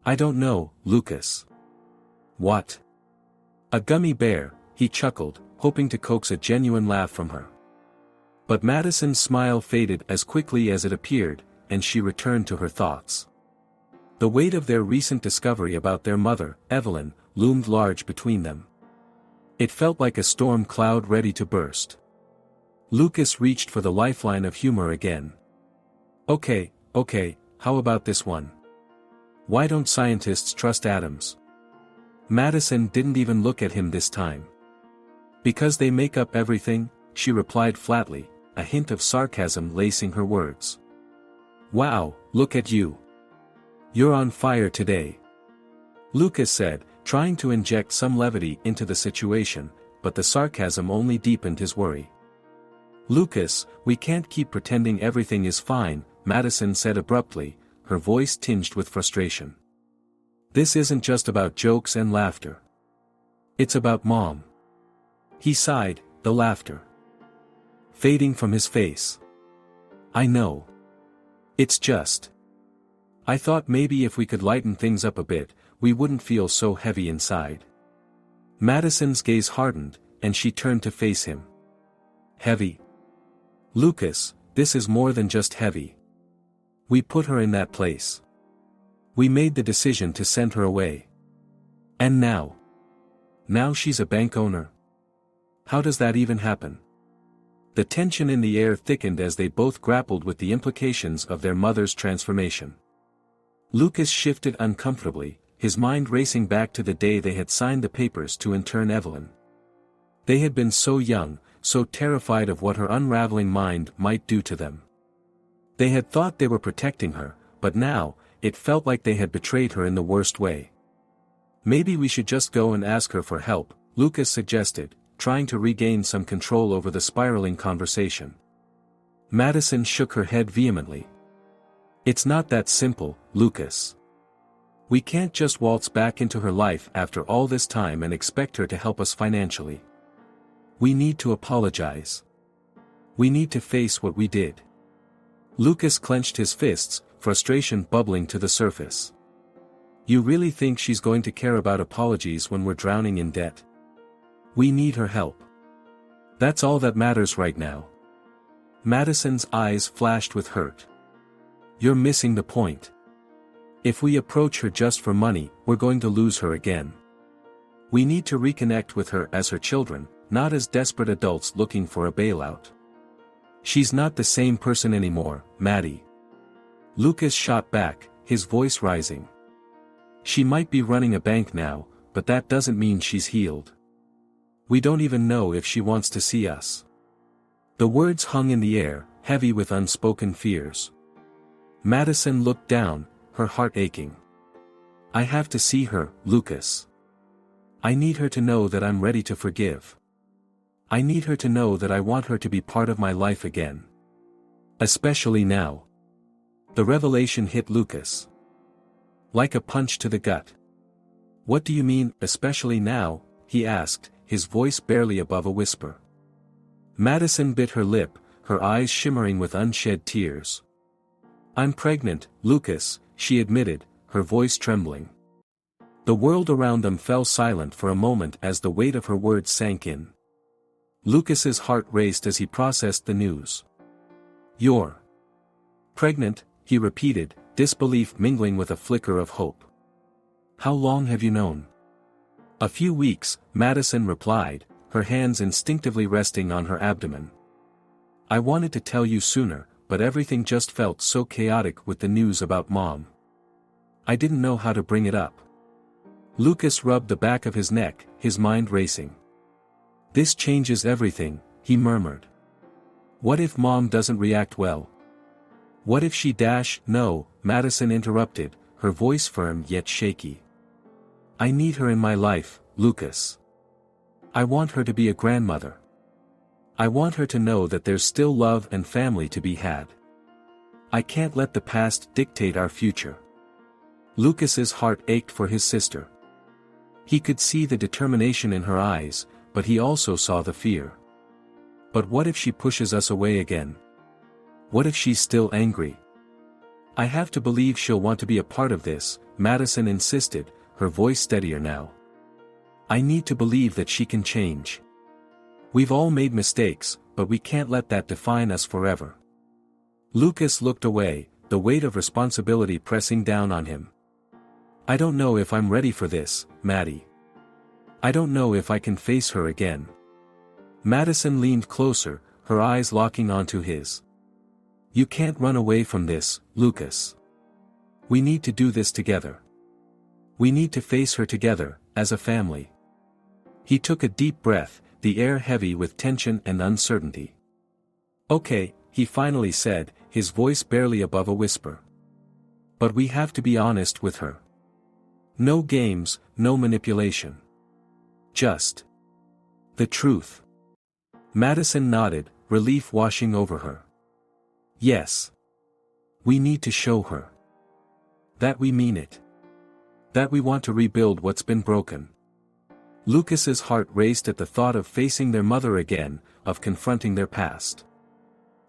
S1: I don't know, Lucas. What? A gummy bear, he chuckled, hoping to coax a genuine laugh from her. But Madison's smile faded as quickly as it appeared, and she returned to her thoughts. The weight of their recent discovery about their mother, Evelyn, loomed large between them. It felt like a storm cloud ready to burst. Lucas reached for the lifeline of humor again. Okay, how about this one? Why don't scientists trust atoms? Madison didn't even look at him this time. Because they make up everything, she replied flatly, a hint of sarcasm lacing her words. Wow, look at you. You're on fire today. Lucas said, trying to inject some levity into the situation, but the sarcasm only deepened his worry. Lucas, we can't keep pretending everything is fine, Madison said abruptly, her voice tinged with frustration. This isn't just about jokes and laughter. It's about Mom. He sighed, the laughter fading from his face. I know. It's just. I thought maybe if we could lighten things up a bit, we wouldn't feel so heavy inside. Madison's gaze hardened, and she turned to face him. Heavy? Lucas, this is more than just heavy. We put her in that place. We made the decision to send her away. And now? Now she's a bank owner. How does that even happen? The tension in the air thickened as they both grappled with the implications of their mother's transformation. Lucas shifted uncomfortably, his mind racing back to the day they had signed the papers to intern Evelyn. They had been so young, so terrified of what her unraveling mind might do to them. They had thought they were protecting her, but now, it felt like they had betrayed her in the worst way. Maybe we should just go and ask her for help, Lucas suggested, trying to regain some control over the spiraling conversation. Madison shook her head vehemently. It's not that simple, Lucas. We can't just waltz back into her life after all this time and expect her to help us financially. We need to apologize. We need to face what we did. Lucas clenched his fists, frustration bubbling to the surface. You really think she's going to care about apologies when we're drowning in debt? We need her help. That's all that matters right now. Madison's eyes flashed with hurt. You're missing the point. If we approach her just for money, we're going to lose her again. We need to reconnect with her as her children, not as desperate adults looking for a bailout. She's not the same person anymore, Maddie. Lucas shot back, his voice rising. She might be running a bank now, but that doesn't mean she's healed. We don't even know if she wants to see us. The words hung in the air, heavy with unspoken fears. Madison looked down, her heart aching. I have to see her, Lucas. I need her to know that I'm ready to forgive. I need her to know that I want her to be part of my life again. Especially now. The revelation hit Lucas like a punch to the gut. What do you mean, especially now? He asked, his voice barely above a whisper. Madison bit her lip, her eyes shimmering with unshed tears. I'm pregnant, Lucas, she admitted, her voice trembling. The world around them fell silent for a moment as the weight of her words sank in. Lucas's heart raced as he processed the news. You're pregnant, he repeated, disbelief mingling with a flicker of hope. How long have you known? A few weeks, Madison replied, her hands instinctively resting on her abdomen. I wanted to tell you sooner, but everything just felt so chaotic with the news about Mom. I didn't know how to bring it up. Lucas rubbed the back of his neck, his mind racing. This changes everything, he murmured. What if Mom doesn't react well? What if she No, Madison interrupted, her voice firm yet shaky. I need her in my life, Lucas. I want her to be a grandmother. I want her to know that there's still love and family to be had. I can't let the past dictate our future. Lucas's heart ached for his sister. He could see the determination in her eyes, but he also saw the fear. But what if she pushes us away again? What if she's still angry? I have to believe she'll want to be a part of this, Madison insisted, her voice steadier now. I need to believe that she can change. We've all made mistakes, but we can't let that define us forever. Lucas looked away, the weight of responsibility pressing down on him. I don't know if I'm ready for this, Maddie. I don't know if I can face her again. Madison leaned closer, her eyes locking onto his. You can't run away from this, Lucas. We need to do this together. We need to face her together, as a family. He took a deep breath, the air heavy with tension and uncertainty. Okay, he finally said, his voice barely above a whisper. But we have to be honest with her. No games, no manipulation. Just the truth. Madison nodded, relief washing over her. Yes. We need to show her that we mean it. That we want to rebuild what's been broken. Lucas's heart raced at the thought of facing their mother again, of confronting their past.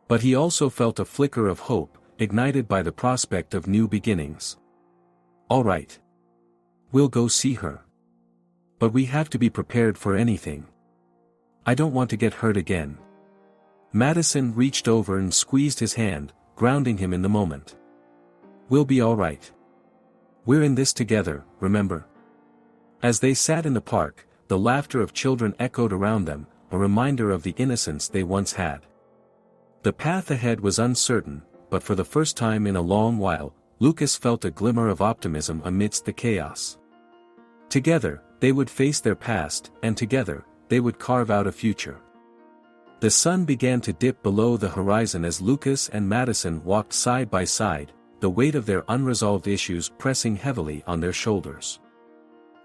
S1: But he also felt a flicker of hope, ignited by the prospect of new beginnings. All right. We'll go see her. But we have to be prepared for anything. I don't want to get hurt again. Madison reached over and squeezed his hand, grounding him in the moment. We'll be all right. We're in this together, remember? As they sat in the park, the laughter of children echoed around them, a reminder of the innocence they once had. The path ahead was uncertain, but for the first time in a long while, Lucas felt a glimmer of optimism amidst the chaos. Together, they would face their past, and together, they would carve out a future. The sun began to dip below the horizon as Lucas and Madison walked side by side, the weight of their unresolved issues pressing heavily on their shoulders.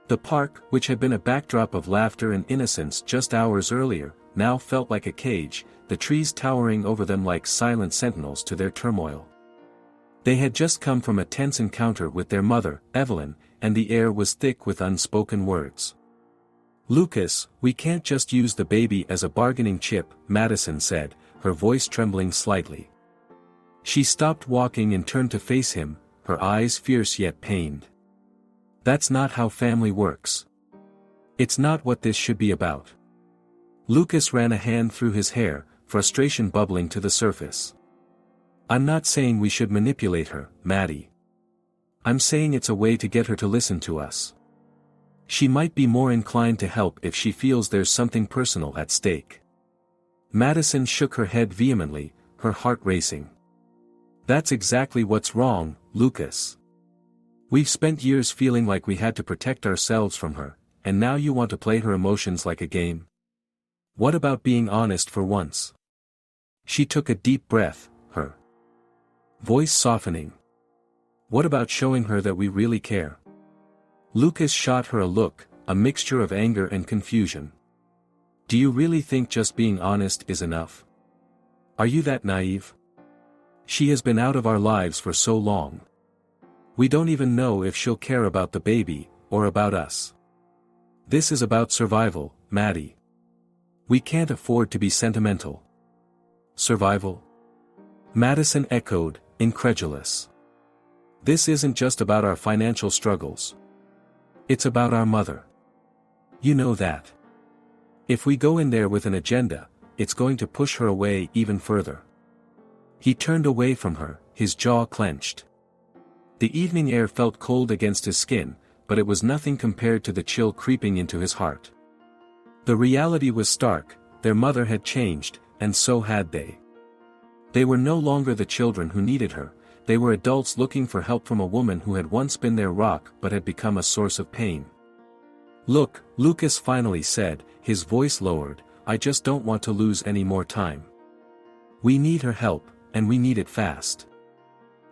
S1: The park, which had been a backdrop of laughter and innocence just hours earlier, now felt like a cage, the trees towering over them like silent sentinels to their turmoil. They had just come from a tense encounter with their mother, Evelyn, and the air was thick with unspoken words. Lucas, we can't just use the baby as a bargaining chip, Madison said, her voice trembling slightly. She stopped walking and turned to face him, her eyes fierce yet pained. That's not how family works. It's not what this should be about. Lucas ran a hand through his hair, frustration bubbling to the surface. I'm not saying we should manipulate her, Maddie. I'm saying it's a way to get her to listen to us. She might be more inclined to help if she feels there's something personal at stake. Madison shook her head vehemently, her heart racing. That's exactly what's wrong, Lucas. We've spent years feeling like we had to protect ourselves from her, and now you want to play her emotions like a game? What about being honest for once? She took a deep breath, her voice softening. What about showing her that we really care? Lucas shot her a look, a mixture of anger and confusion. Do you really think just being honest is enough? Are you that naive? She has been out of our lives for so long. We don't even know if she'll care about the baby, or about us. This is about survival, Maddie. We can't afford to be sentimental. Survival? Madison echoed, incredulous. This isn't just about our financial struggles. It's about our mother. You know that. If we go in there with an agenda, it's going to push her away even further. He turned away from her, his jaw clenched. The evening air felt cold against his skin, but it was nothing compared to the chill creeping into his heart. The reality was stark, their mother had changed, and so had they. They were no longer the children who needed her, they were adults looking for help from a woman who had once been their rock but had become a source of pain. Look, Lucas finally said, his voice lowered, I just don't want to lose any more time. We need her help, and we need it fast.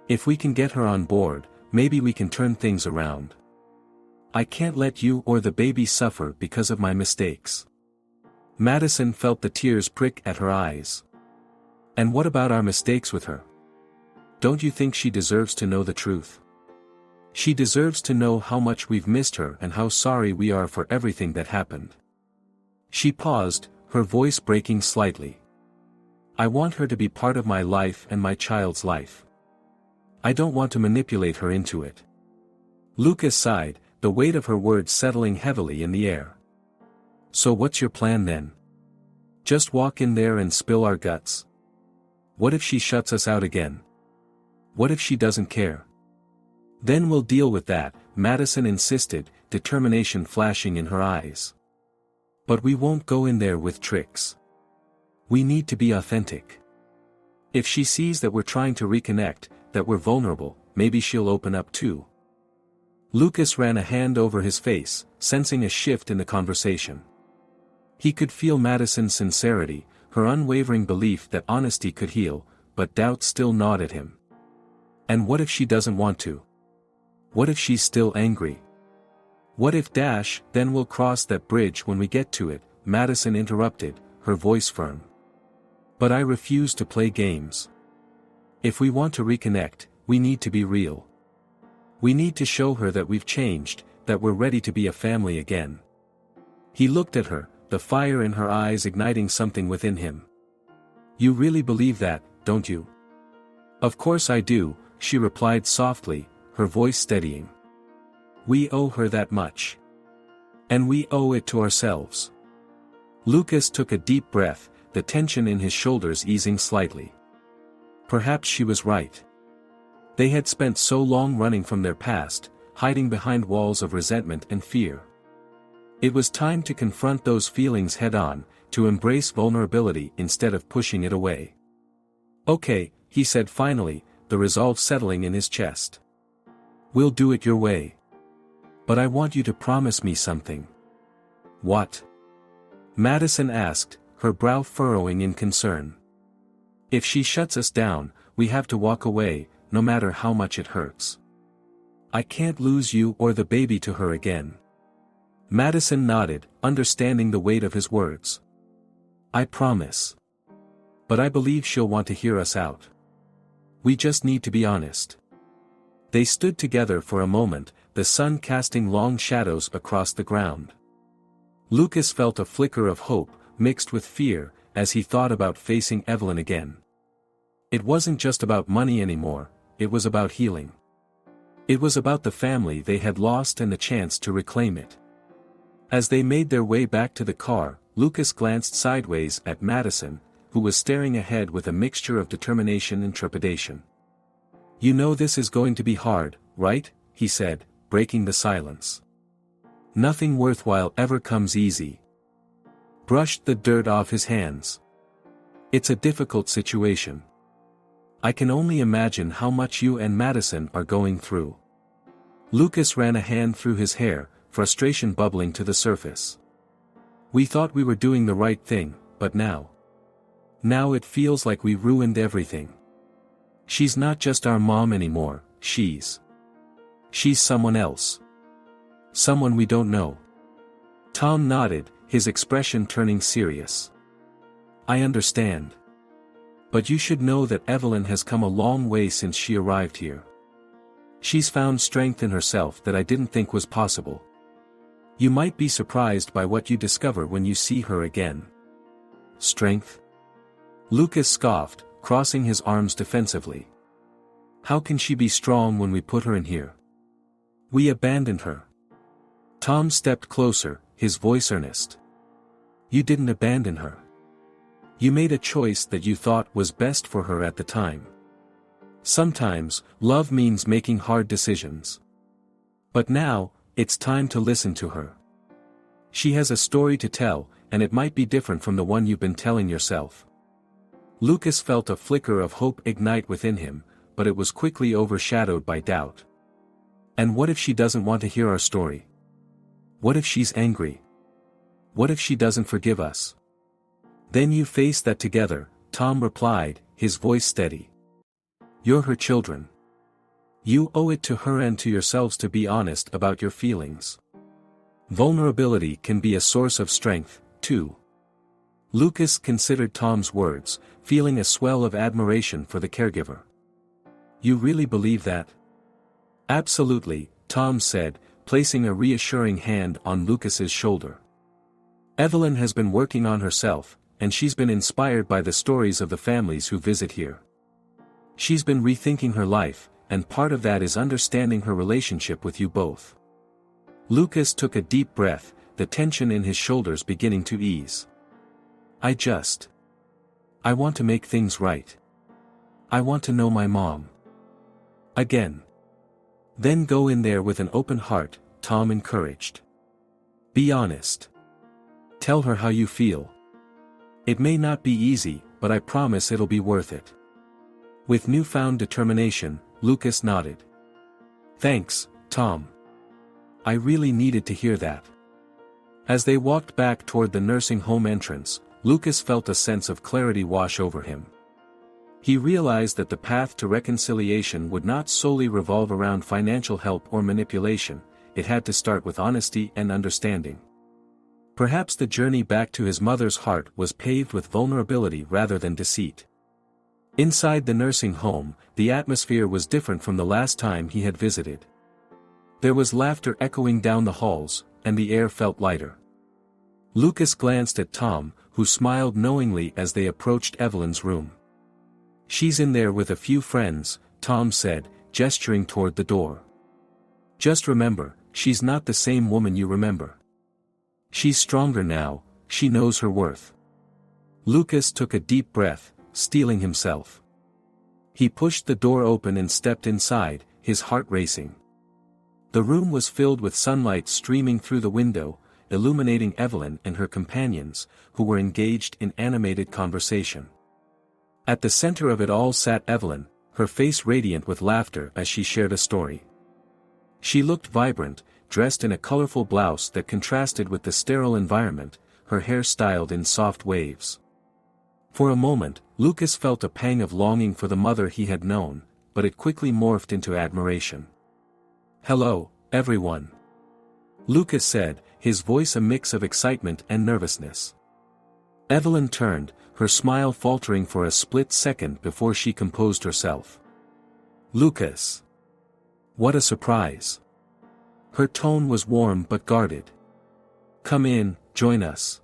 S1: If we can get her on board, maybe we can turn things around. I can't let you or the baby suffer because of my mistakes. Madison felt the tears prick at her eyes. And what about our mistakes with her? Don't you think she deserves to know the truth? She deserves to know how much we've missed her and how sorry we are for everything that happened. She paused, her voice breaking slightly. I want her to be part of my life and my child's life. I don't want to manipulate her into it. Lucas sighed, the weight of her words settling heavily in the air. So what's your plan then? Just walk in there and spill our guts? What if she shuts us out again? What if she doesn't care? Then we'll deal with that, Madison insisted, determination flashing in her eyes. But we won't go in there with tricks. We need to be authentic. If she sees that we're trying to reconnect, that we're vulnerable, maybe she'll open up too. Lucas ran a hand over his face, sensing a shift in the conversation. He could feel Madison's sincerity, her unwavering belief that honesty could heal, but doubt still gnawed at him. And what if she doesn't want to? What if she's still angry? What if then we'll cross that bridge when we get to it, Madison interrupted, her voice firm. But I refuse to play games. If we want to reconnect, we need to be real. We need to show her that we've changed, that we're ready to be a family again. He looked at her, the fire in her eyes igniting something within him. You really believe that, don't you? Of course I do, she replied softly, her voice steadying. We owe her that much. And we owe it to ourselves. Lucas took a deep breath, the tension in his shoulders easing slightly. Perhaps she was right. They had spent so long running from their past, hiding behind walls of resentment and fear. It was time to confront those feelings head-on, to embrace vulnerability instead of pushing it away. Okay, he said finally, the resolve settling in his chest. We'll do it your way. But I want you to promise me something. What? Madison asked, her brow furrowing in concern. If she shuts us down, we have to walk away, no matter how much it hurts. I can't lose you or the baby to her again. Madison nodded, understanding the weight of his words. I promise. But I believe she'll want to hear us out. We just need to be honest. They stood together for a moment, the sun casting long shadows across the ground. Lucas felt a flicker of hope, mixed with fear, as he thought about facing Evelyn again. It wasn't just about money anymore, it was about healing. It was about the family they had lost and the chance to reclaim it. As they made their way back to the car, Lucas glanced sideways at Madison, who was staring ahead with a mixture of determination and trepidation. You know this is going to be hard, right? He said, breaking the silence. Nothing worthwhile ever comes easy. Brushed the dirt off his hands. It's a difficult situation. I can only imagine how much you and Madison are going through. Lucas ran a hand through his hair, frustration bubbling to the surface. We thought we were doing the right thing, but now it feels like we ruined everything. She's not just our mom anymore, she's someone else. Someone we don't know. Tom nodded, his expression turning serious. I understand. But you should know that Evelyn has come a long way since she arrived here. She's found strength in herself that I didn't think was possible. You might be surprised by what you discover when you see her again. Strength? Lucas scoffed, crossing his arms defensively. How can she be strong when we put her in here? We abandoned her. Tom stepped closer, his voice earnest. You didn't abandon her. You made a choice that you thought was best for her at the time. Sometimes, love means making hard decisions. But now, it's time to listen to her. She has a story to tell, and it might be different from the one you've been telling yourself. Lucas felt a flicker of hope ignite within him, but it was quickly overshadowed by doubt. And what if she doesn't want to hear our story? What if she's angry? What if she doesn't forgive us? Then you face that together, Tom replied, his voice steady. You're her children. You owe it to her and to yourselves to be honest about your feelings. Vulnerability can be a source of strength, too. Lucas considered Tom's words, feeling a swell of admiration for the caregiver. You really believe that? Absolutely, Tom said, placing a reassuring hand on Lucas's shoulder. Evelyn has been working on herself, and she's been inspired by the stories of the families who visit here. She's been rethinking her life, and part of that is understanding her relationship with you both. Lucas took a deep breath, the tension in his shoulders beginning to ease. I want to make things right. I want to know my mom. Again. Then go in there with an open heart, Tom encouraged. Be honest. Tell her how you feel. It may not be easy, but I promise it'll be worth it. With newfound determination, Lucas nodded. Thanks, Tom. I really needed to hear that. As they walked back toward the nursing home entrance, Lucas felt a sense of clarity wash over him. He realized that the path to reconciliation would not solely revolve around financial help or manipulation, it had to start with honesty and understanding. Perhaps the journey back to his mother's heart was paved with vulnerability rather than deceit. Inside the nursing home, the atmosphere was different from the last time he had visited. There was laughter echoing down the halls, and the air felt lighter. Lucas glanced at Tom, who smiled knowingly as they approached Evelyn's room. She's in there with a few friends, Tom said, gesturing toward the door. Just remember, she's not the same woman you remember. She's stronger now, she knows her worth. Lucas took a deep breath, steeling himself. He pushed the door open and stepped inside, his heart racing. The room was filled with sunlight streaming through the window, illuminating Evelyn and her companions, who were engaged in animated conversation. At the center of it all sat Evelyn, her face radiant with laughter as she shared a story. She looked vibrant, dressed in a colorful blouse that contrasted with the sterile environment, her hair styled in soft waves. For a moment, Lucas felt a pang of longing for the mother he had known, but it quickly morphed into admiration. Hello, everyone. Lucas said, his voice a mix of excitement and nervousness. Evelyn turned, her smile faltering for a split second before she composed herself. Lucas. What a surprise. Her tone was warm but guarded. Come in, join us.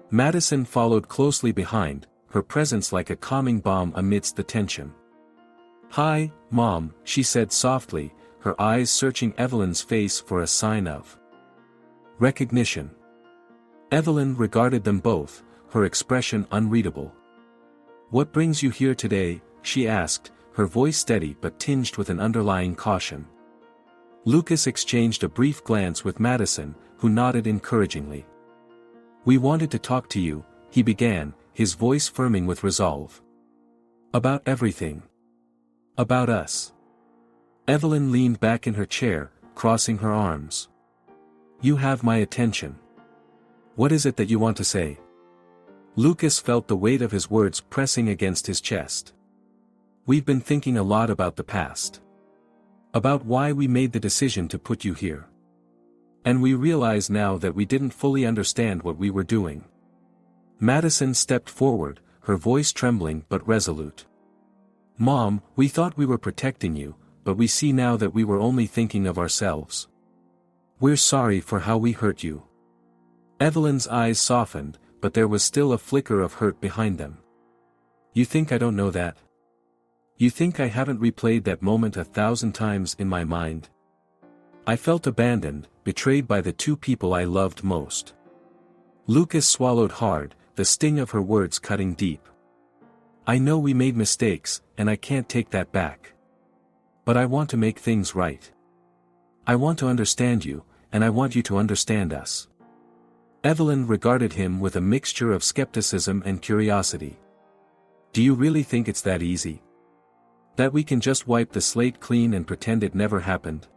S1: Madison followed closely behind, her presence like a calming balm amidst the tension. Hi, Mom, she said softly, her eyes searching Evelyn's face for a sign of recognition. Evelyn regarded them both, her expression unreadable. What brings you here today? She asked, her voice steady but tinged with an underlying caution. Lucas exchanged a brief glance with Madison, who nodded encouragingly. We wanted to talk to you, he began, his voice firming with resolve. About everything. About us. Evelyn leaned back in her chair, crossing her arms. You have my attention. What is it that you want to say? Lucas felt the weight of his words pressing against his chest. We've been thinking a lot about the past. About why we made the decision to put you here. And we realize now that we didn't fully understand what we were doing. Madison stepped forward, her voice trembling but resolute. Mom, we thought we were protecting you, but we see now that we were only thinking of ourselves. We're sorry for how we hurt you. Evelyn's eyes softened, but there was still a flicker of hurt behind them. You think I don't know that? You think I haven't replayed that moment 1,000 times in my mind? I felt abandoned, betrayed by the two people I loved most. Lucas swallowed hard, the sting of her words cutting deep. I know we made mistakes, and I can't take that back. But I want to make things right. I want to understand you, and I want you to understand us. Evelyn regarded him with a mixture of skepticism and curiosity. Do you really think it's that easy? That we can just wipe the slate clean and pretend it never happened?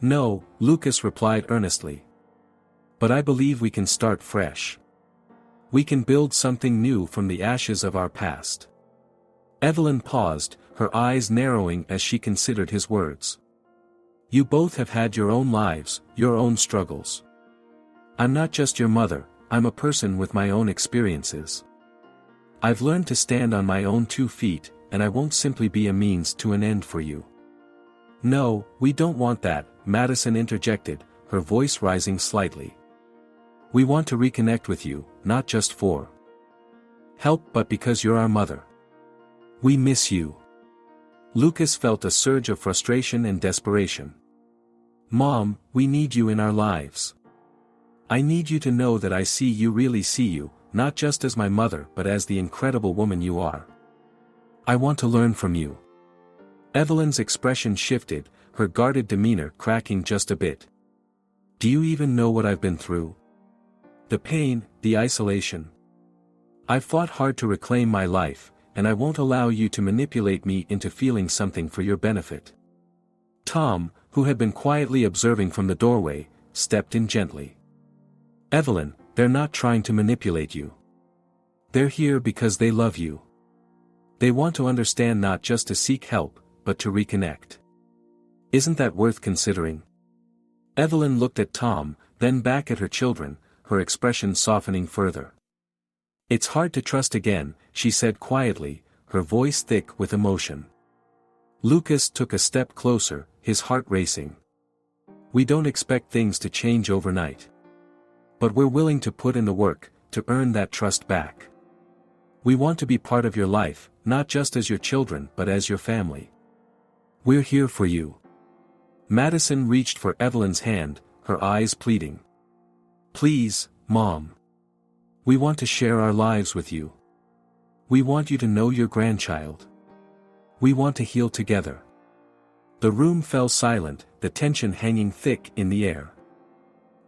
S1: No, Lucas replied earnestly. But I believe we can start fresh. We can build something new from the ashes of our past. Evelyn paused, her eyes narrowing as she considered his words. You both have had your own lives, your own struggles. I'm not just your mother, I'm a person with my own experiences. I've learned to stand on my own 2 feet, and I won't simply be a means to an end for you. No, we don't want that, Madison interjected, her voice rising slightly. We want to reconnect with you, not just for help but because you're our mother. We miss you. Lucas felt a surge of frustration and desperation. Mom, we need you in our lives. I need you to know that I really see you, not just as my mother but as the incredible woman you are. I want to learn from you. Evelyn's expression shifted, her guarded demeanor cracking just a bit. Do you even know what I've been through? The pain, the isolation. I've fought hard to reclaim my life, and I won't allow you to manipulate me into feeling something for your benefit. Tom, who had been quietly observing from the doorway, stepped in gently. Evelyn, they're not trying to manipulate you. They're here because they love you. They want to understand, not just to seek help, but to reconnect. Isn't that worth considering? Evelyn looked at Tom, then back at her children, her expression softening further. It's hard to trust again, she said quietly, her voice thick with emotion. Lucas took a step closer, his heart racing. We don't expect things to change overnight. But we're willing to put in the work, to earn that trust back. We want to be part of your life, not just as your children but as your family. We're here for you. Madison reached for Evelyn's hand, her eyes pleading. Please, Mom. We want to share our lives with you. We want you to know your grandchild. We want to heal together. The room fell silent, the tension hanging thick in the air.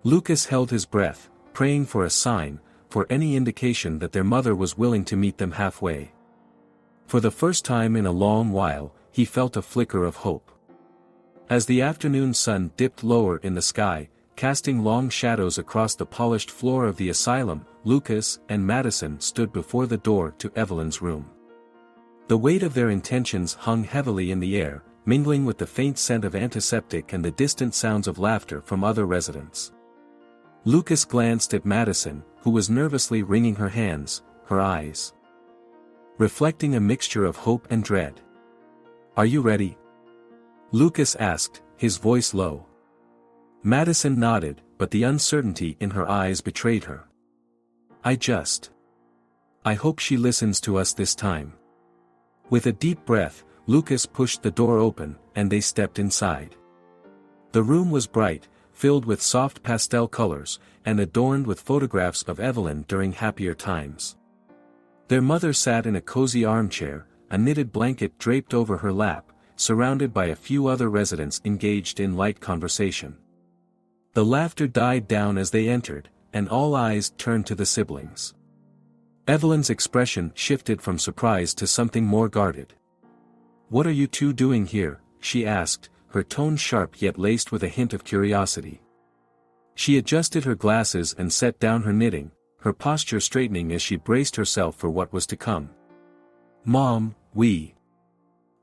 S1: Lucas held his breath, praying for a sign, for any indication that their mother was willing to meet them halfway. For the first time in a long while, he felt a flicker of hope. As the afternoon sun dipped lower in the sky, casting long shadows across the polished floor of the asylum, Lucas and Madison stood before the door to Evelyn's room. The weight of their intentions hung heavily in the air, mingling with the faint scent of antiseptic and the distant sounds of laughter from other residents. Lucas glanced at Madison, who was nervously wringing her hands, her eyes reflecting a mixture of hope and dread. Are you ready? Lucas asked, his voice low. Madison nodded, but the uncertainty in her eyes betrayed her. I hope she listens to us this time. With a deep breath, Lucas pushed the door open, and they stepped inside. The room was bright, filled with soft pastel colors, and adorned with photographs of Evelyn during happier times. Their mother sat in a cozy armchair, a knitted blanket draped over her lap, surrounded by a few other residents engaged in light conversation. The laughter died down as they entered, and all eyes turned to the siblings. Evelyn's expression shifted from surprise to something more guarded. What are you two doing here? She asked, her tone sharp yet laced with a hint of curiosity. She adjusted her glasses and set down her knitting, her posture straightening as she braced herself for what was to come. Mom, we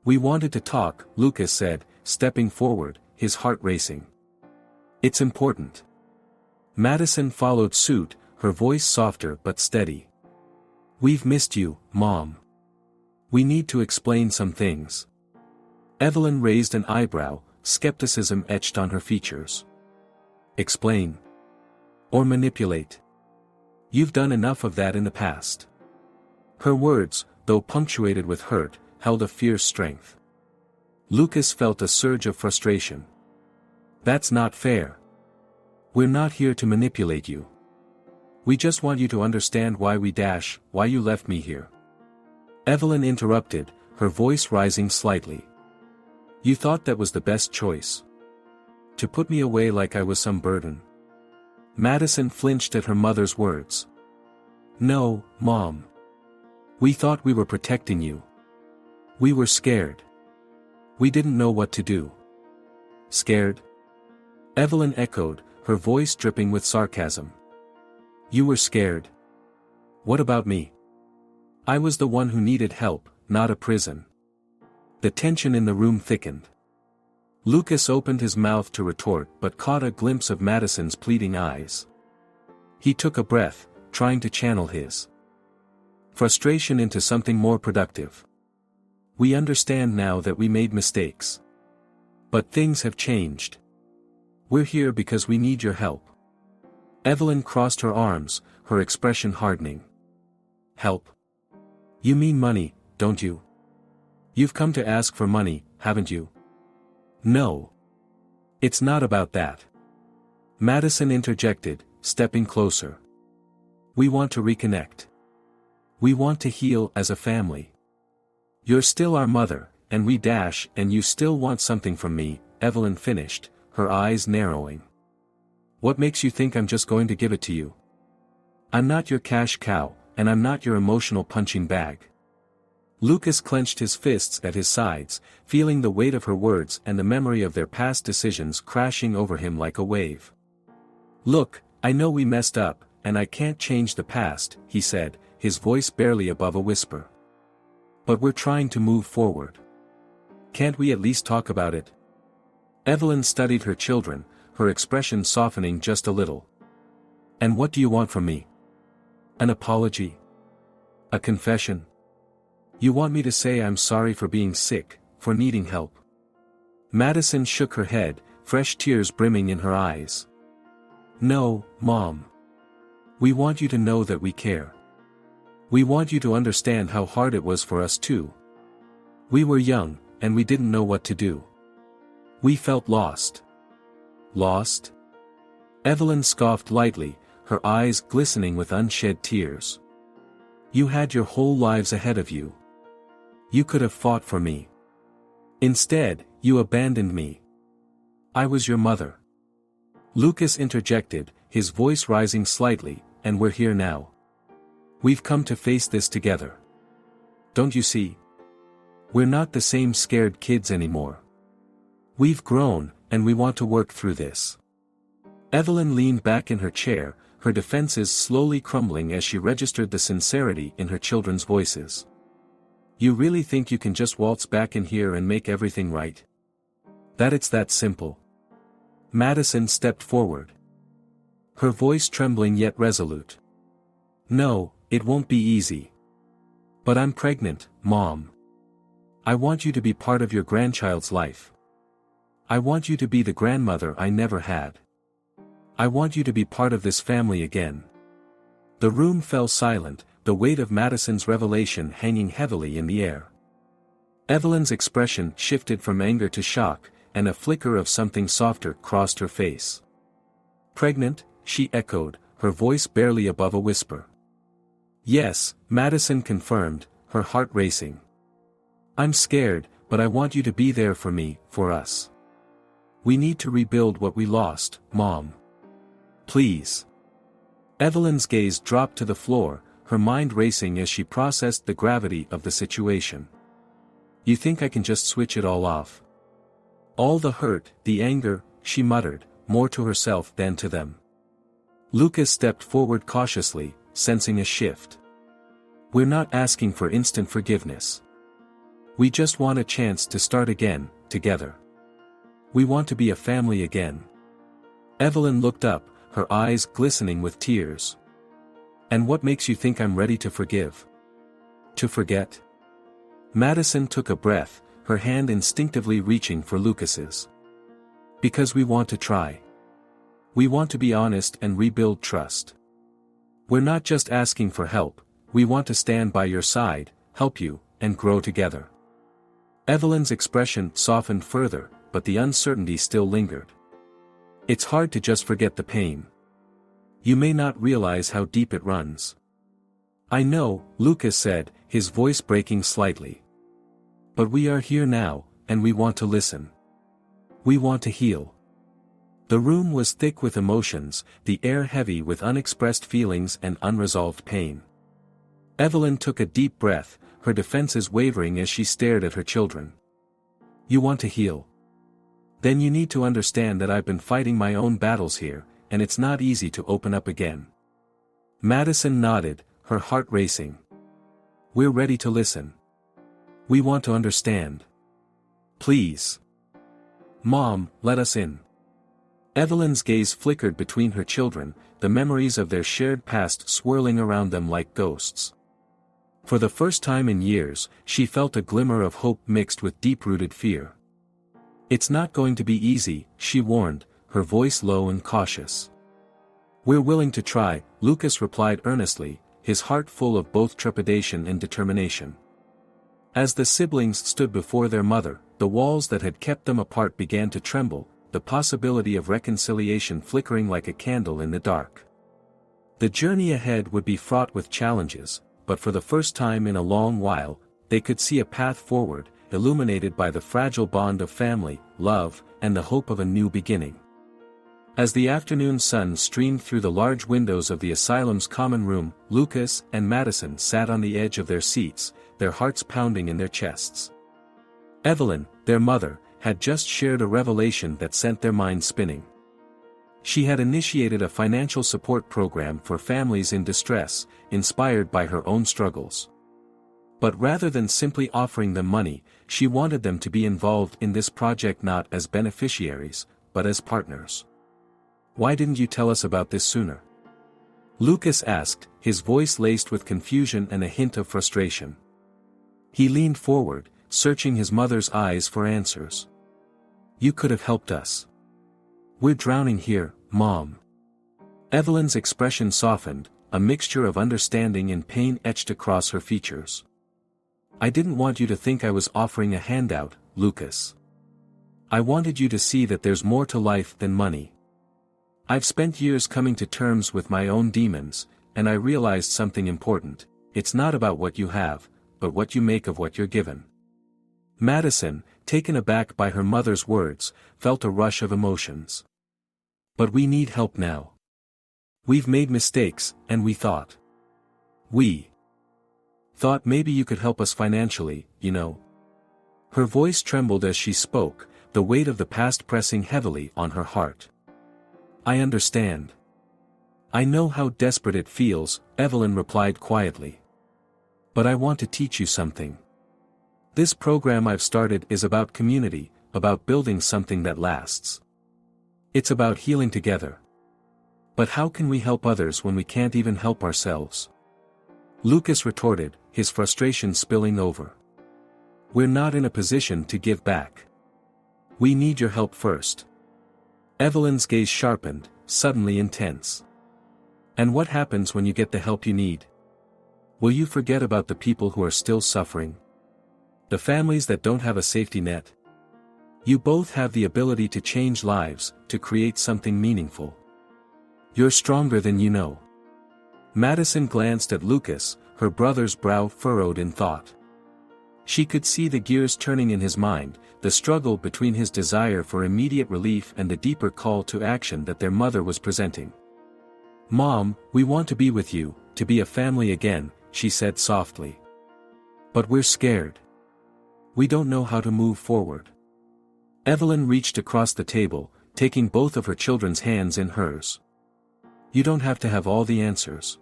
S1: wanted to talk, Lucas said, stepping forward, his heart racing. It's important. Madison followed suit, her voice softer but steady. We've missed you, Mom. We need to explain some things. Evelyn raised an eyebrow, skepticism etched on her features. Explain. Or manipulate. You've done enough of that in the past. Her words, though punctuated with hurt, held a fierce strength. Lucas felt a surge of frustration. That's not fair. We're not here to manipulate you. We just want you to understand why why you left me here. Evelyn interrupted, her voice rising slightly. You thought that was the best choice? To put me away like I was some burden? Madison flinched at her mother's words. No, Mom. We thought we were protecting you. We were scared. We didn't know what to do. Scared? Evelyn echoed, her voice dripping with sarcasm. You were scared. What about me? I was the one who needed help, not a prison. The tension in the room thickened. Lucas opened his mouth to retort but caught a glimpse of Madison's pleading eyes. He took a breath, trying to channel his frustration into something more productive. We understand now that we made mistakes. But things have changed. We're here because we need your help. Evelyn crossed her arms, her expression hardening. Help? You mean money, don't you? You've come to ask for money, haven't you? No. It's not about that. Madison interjected, stepping closer. We want to reconnect. We want to heal as a family. You're still our mother, and and you still want something from me, Evelyn finished, her eyes narrowing. What makes you think I'm just going to give it to you? I'm not your cash cow, and I'm not your emotional punching bag. Lucas clenched his fists at his sides, feeling the weight of her words and the memory of their past decisions crashing over him like a wave. Look, I know we messed up, and I can't change the past, he said, his voice barely above a whisper. But we're trying to move forward. Can't we at least talk about it? Evelyn studied her children, her expression softening just a little. And what do you want from me? An apology? A confession? You want me to say I'm sorry for being sick, for needing help? Madison shook her head, fresh tears brimming in her eyes. No, Mom. We want you to know that we care. We want you to understand how hard it was for us too. We were young, and we didn't know what to do. We felt lost. Lost? Evelyn scoffed lightly, her eyes glistening with unshed tears. You had your whole lives ahead of you. You could have fought for me. Instead, you abandoned me. I was your mother. Lucas interjected, his voice rising slightly, and we're here now. We've come to face this together. Don't you see? We're not the same scared kids anymore. We've grown, and we want to work through this. Evelyn leaned back in her chair, her defenses slowly crumbling as she registered the sincerity in her children's voices. You really think you can just waltz back in here and make everything right? That it's that simple? Madison stepped forward. Her voice trembling yet resolute. No, it won't be easy. But I'm pregnant, Mom. I want you to be part of your grandchild's life. I want you to be the grandmother I never had. I want you to be part of this family again. The room fell silent, the weight of Madison's revelation hanging heavily in the air. Evelyn's expression shifted from anger to shock, and a flicker of something softer crossed her face. Pregnant, she echoed, her voice barely above a whisper. Yes, Madison confirmed, her heart racing. I'm scared, but I want you to be there for me, for us. We need to rebuild what we lost, Mom. Please. Evelyn's gaze dropped to the floor, her mind racing as she processed the gravity of the situation. You think I can just switch it all off? All the hurt, the anger, she muttered, more to herself than to them. Lucas stepped forward cautiously, sensing a shift. We're not asking for instant forgiveness. We just want a chance to start again, together. We want to be a family again. Evelyn looked up, her eyes glistening with tears. And what makes you think I'm ready to forgive? To forget? Madison took a breath, her hand instinctively reaching for Lucas's. Because we want to try. We want to be honest and rebuild trust. We're not just asking for help, we want to stand by your side, help you, and grow together. Evelyn's expression softened further, but the uncertainty still lingered. It's hard to just forget the pain. You may not realize how deep it runs. I know, Lucas said, his voice breaking slightly. But we are here now, and we want to listen. We want to heal. The room was thick with emotions, the air heavy with unexpressed feelings and unresolved pain. Evelyn took a deep breath, her defenses wavering as she stared at her children. You want to heal? Then you need to understand that I've been fighting my own battles here, and it's not easy to open up again. Madison nodded, her heart racing. We're ready to listen. We want to understand. Please. Mom, let us in. Evelyn's gaze flickered between her children, the memories of their shared past swirling around them like ghosts. For the first time in years, she felt a glimmer of hope mixed with deep-rooted fear. It's not going to be easy, she warned, her voice low and cautious. We're willing to try, Lucas replied earnestly, his heart full of both trepidation and determination. As the siblings stood before their mother, the walls that had kept them apart began to tremble, the possibility of reconciliation flickering like a candle in the dark. The journey ahead would be fraught with challenges, but for the first time in a long while, they could see a path forward, illuminated by the fragile bond of family, love, and the hope of a new beginning. As the afternoon sun streamed through the large windows of the asylum's common room, Lucas and Madison sat on the edge of their seats, their hearts pounding in their chests. Evelyn, their mother, had just shared a revelation that sent their minds spinning. She had initiated a financial support program for families in distress, inspired by her own struggles. But rather than simply offering them money, she wanted them to be involved in this project not as beneficiaries, but as partners. Why didn't you tell us about this sooner? Lucas asked, his voice laced with confusion and a hint of frustration. He leaned forward, searching his mother's eyes for answers. You could have helped us. We're drowning here, Mom. Evelyn's expression softened, a mixture of understanding and pain etched across her features. I didn't want you to think I was offering a handout, Lucas. I wanted you to see that there's more to life than money. I've spent years coming to terms with my own demons, and I realized something important. It's not about what you have, but what you make of what you're given. Madison, taken aback by her mother's words, felt a rush of emotions. But we need help now. We've made mistakes, and we thought maybe you could help us financially, you know. Her voice trembled as she spoke, the weight of the past pressing heavily on her heart. I understand. I know how desperate it feels, Evelyn replied quietly. But I want to teach you something. This program I've started is about community, about building something that lasts. It's about healing together. But how can we help others when we can't even help ourselves? Lucas retorted, his frustration spilling over. We're not in a position to give back. We need your help first. Evelyn's gaze sharpened, suddenly intense. And what happens when you get the help you need? Will you forget about the people who are still suffering? The families that don't have a safety net? You both have the ability to change lives, to create something meaningful. You're stronger than you know. Madison glanced at Lucas, her brother's brow furrowed in thought. She could see the gears turning in his mind, the struggle between his desire for immediate relief and the deeper call to action that their mother was presenting. Mom, we want to be with you, to be a family again, she said softly. But we're scared. We don't know how to move forward. Evelyn reached across the table, taking both of her children's hands in hers. You don't have to have all the answers.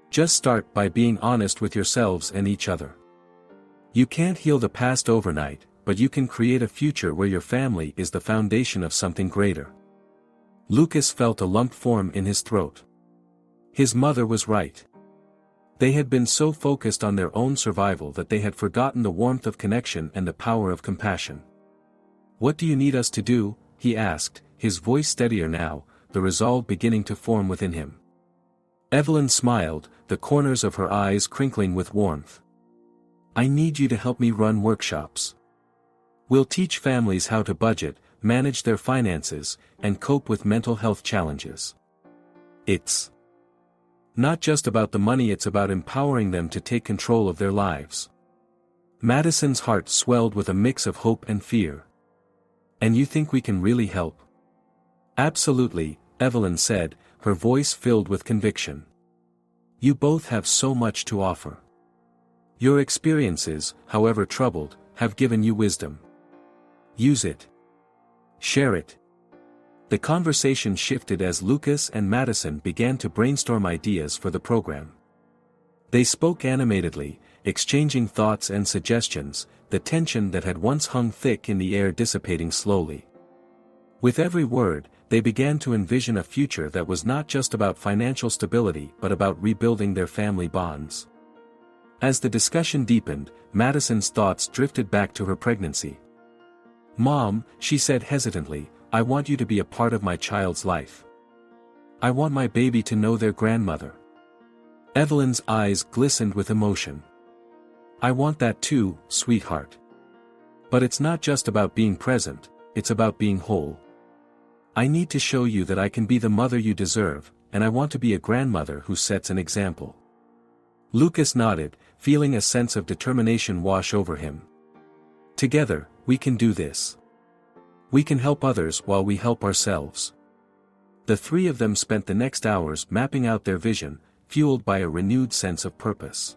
S1: Just start by being honest with yourselves and each other. You can't heal the past overnight, but you can create a future where your family is the foundation of something greater. Lucas felt a lump form in his throat. His mother was right. They had been so focused on their own survival that they had forgotten the warmth of connection and the power of compassion. "What do you need us to do?" he asked, his voice steadier now, the resolve beginning to form within him. Evelyn smiled, the corners of her eyes crinkling with warmth. "I need you to help me run workshops. We'll teach families how to budget, manage their finances, and cope with mental health challenges. It's not just about the money, it's about empowering them to take control of their lives." Madison's heart swelled with a mix of hope and fear. "And you think we can really help?" "Absolutely," Evelyn said, her voice filled with conviction. "You both have so much to offer. Your experiences, however troubled, have given you wisdom. Use it. Share it." The conversation shifted as Lucas and Madison began to brainstorm ideas for the program. They spoke animatedly, exchanging thoughts and suggestions, the tension that had once hung thick in the air dissipating slowly. With every word, they began to envision a future that was not just about financial stability but about rebuilding their family bonds. As the discussion deepened, Madison's thoughts drifted back to her pregnancy. "Mom," she said hesitantly, "I want you to be a part of my child's life. I want my baby to know their grandmother." Evelyn's eyes glistened with emotion. "I want that too, sweetheart. But it's not just about being present, it's about being whole. I need to show you that I can be the mother you deserve, and I want to be a grandmother who sets an example." Lucas nodded, feeling a sense of determination wash over him. "Together, we can do this. We can help others while we help ourselves." The three of them spent the next hours mapping out their vision, fueled by a renewed sense of purpose.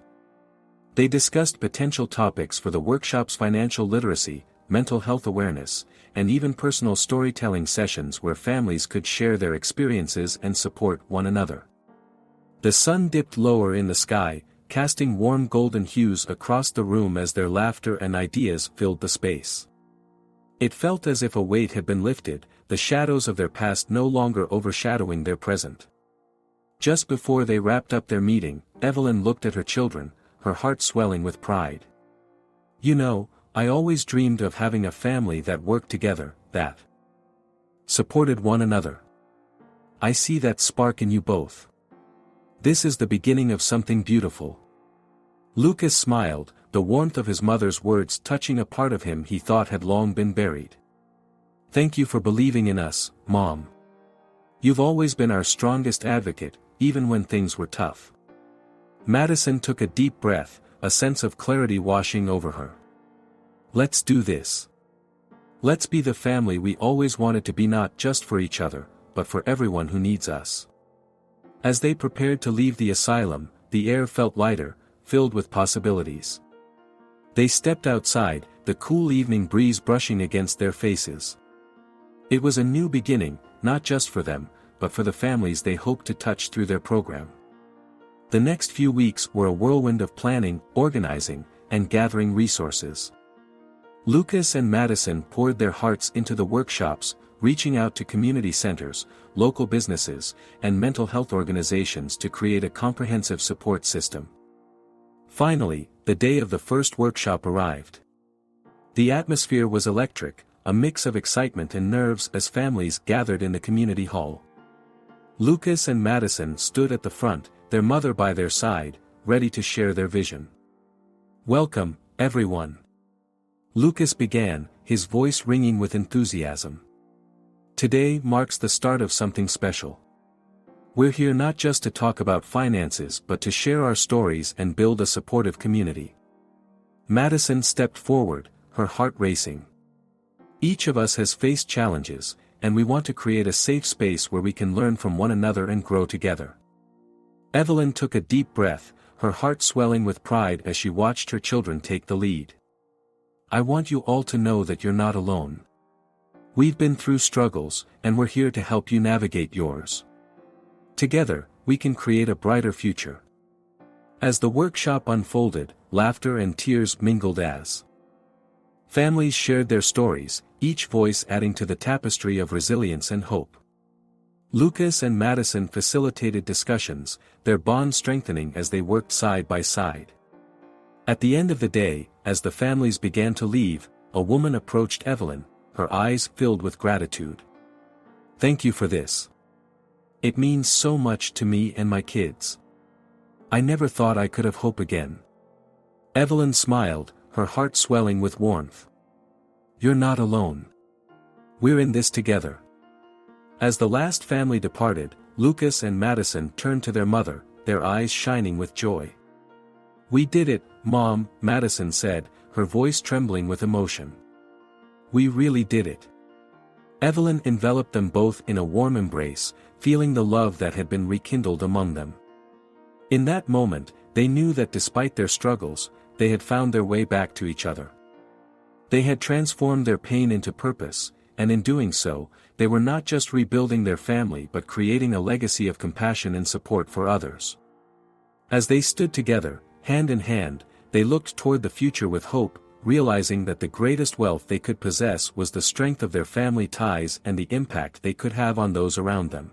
S1: They discussed potential topics for the workshop's financial literacy, mental health awareness, and even personal storytelling sessions where families could share their experiences and support one another. The sun dipped lower in the sky, casting warm golden hues across the room as their laughter and ideas filled the space. It felt as if a weight had been lifted, the shadows of their past no longer overshadowing their present. Just before they wrapped up their meeting, Evelyn looked at her children, her heart swelling with pride. "You know, I always dreamed of having a family that worked together, that supported one another. I see that spark in you both. This is the beginning of something beautiful." Lucas smiled, the warmth of his mother's words touching a part of him he thought had long been buried. "Thank you for believing in us, Mom. You've always been our strongest advocate, even when things were tough." Madison took a deep breath, a sense of clarity washing over her. "Let's do this. Let's be the family we always wanted to be, not just for each other, but for everyone who needs us." As they prepared to leave the asylum, the air felt lighter, filled with possibilities. They stepped outside, the cool evening breeze brushing against their faces. It was a new beginning, not just for them, but for the families they hoped to touch through their program. The next few weeks were a whirlwind of planning, organizing, and gathering resources. Lucas and Madison poured their hearts into the workshops, reaching out to community centers, local businesses, and mental health organizations to create a comprehensive support system. Finally, the day of the first workshop arrived. The atmosphere was electric, a mix of excitement and nerves as families gathered in the community hall. Lucas and Madison stood at the front, their mother by their side, ready to share their vision. "Welcome, everyone." Lucas began, his voice ringing with enthusiasm. "Today marks the start of something special. We're here not just to talk about finances but to share our stories and build a supportive community." Madison stepped forward, her heart racing. "Each of us has faced challenges, and we want to create a safe space where we can learn from one another and grow together." Evelyn took a deep breath, her heart swelling with pride as she watched her children take the lead. "I want you all to know that you're not alone. We've been through struggles, and we're here to help you navigate yours. Together, we can create a brighter future." As the workshop unfolded, laughter and tears mingled as families shared their stories, each voice adding to the tapestry of resilience and hope. Lucas and Madison facilitated discussions, their bond strengthening as they worked side by side. At the end of the day, as the families began to leave, a woman approached Evelyn, her eyes filled with gratitude. "Thank you for this. It means so much to me and my kids. I never thought I could have hope again." Evelyn smiled, her heart swelling with warmth. "You're not alone. We're in this together." As the last family departed, Lucas and Madison turned to their mother, their eyes shining with joy. "We did it, Mom," Madison said, her voice trembling with emotion. "We really did it." Evelyn enveloped them both in a warm embrace, feeling the love that had been rekindled among them. In that moment, they knew that despite their struggles, they had found their way back to each other. They had transformed their pain into purpose, and in doing so, they were not just rebuilding their family but creating a legacy of compassion and support for others. As they stood together, hand in hand, they looked toward the future with hope, realizing that the greatest wealth they could possess was the strength of their family ties and the impact they could have on those around them.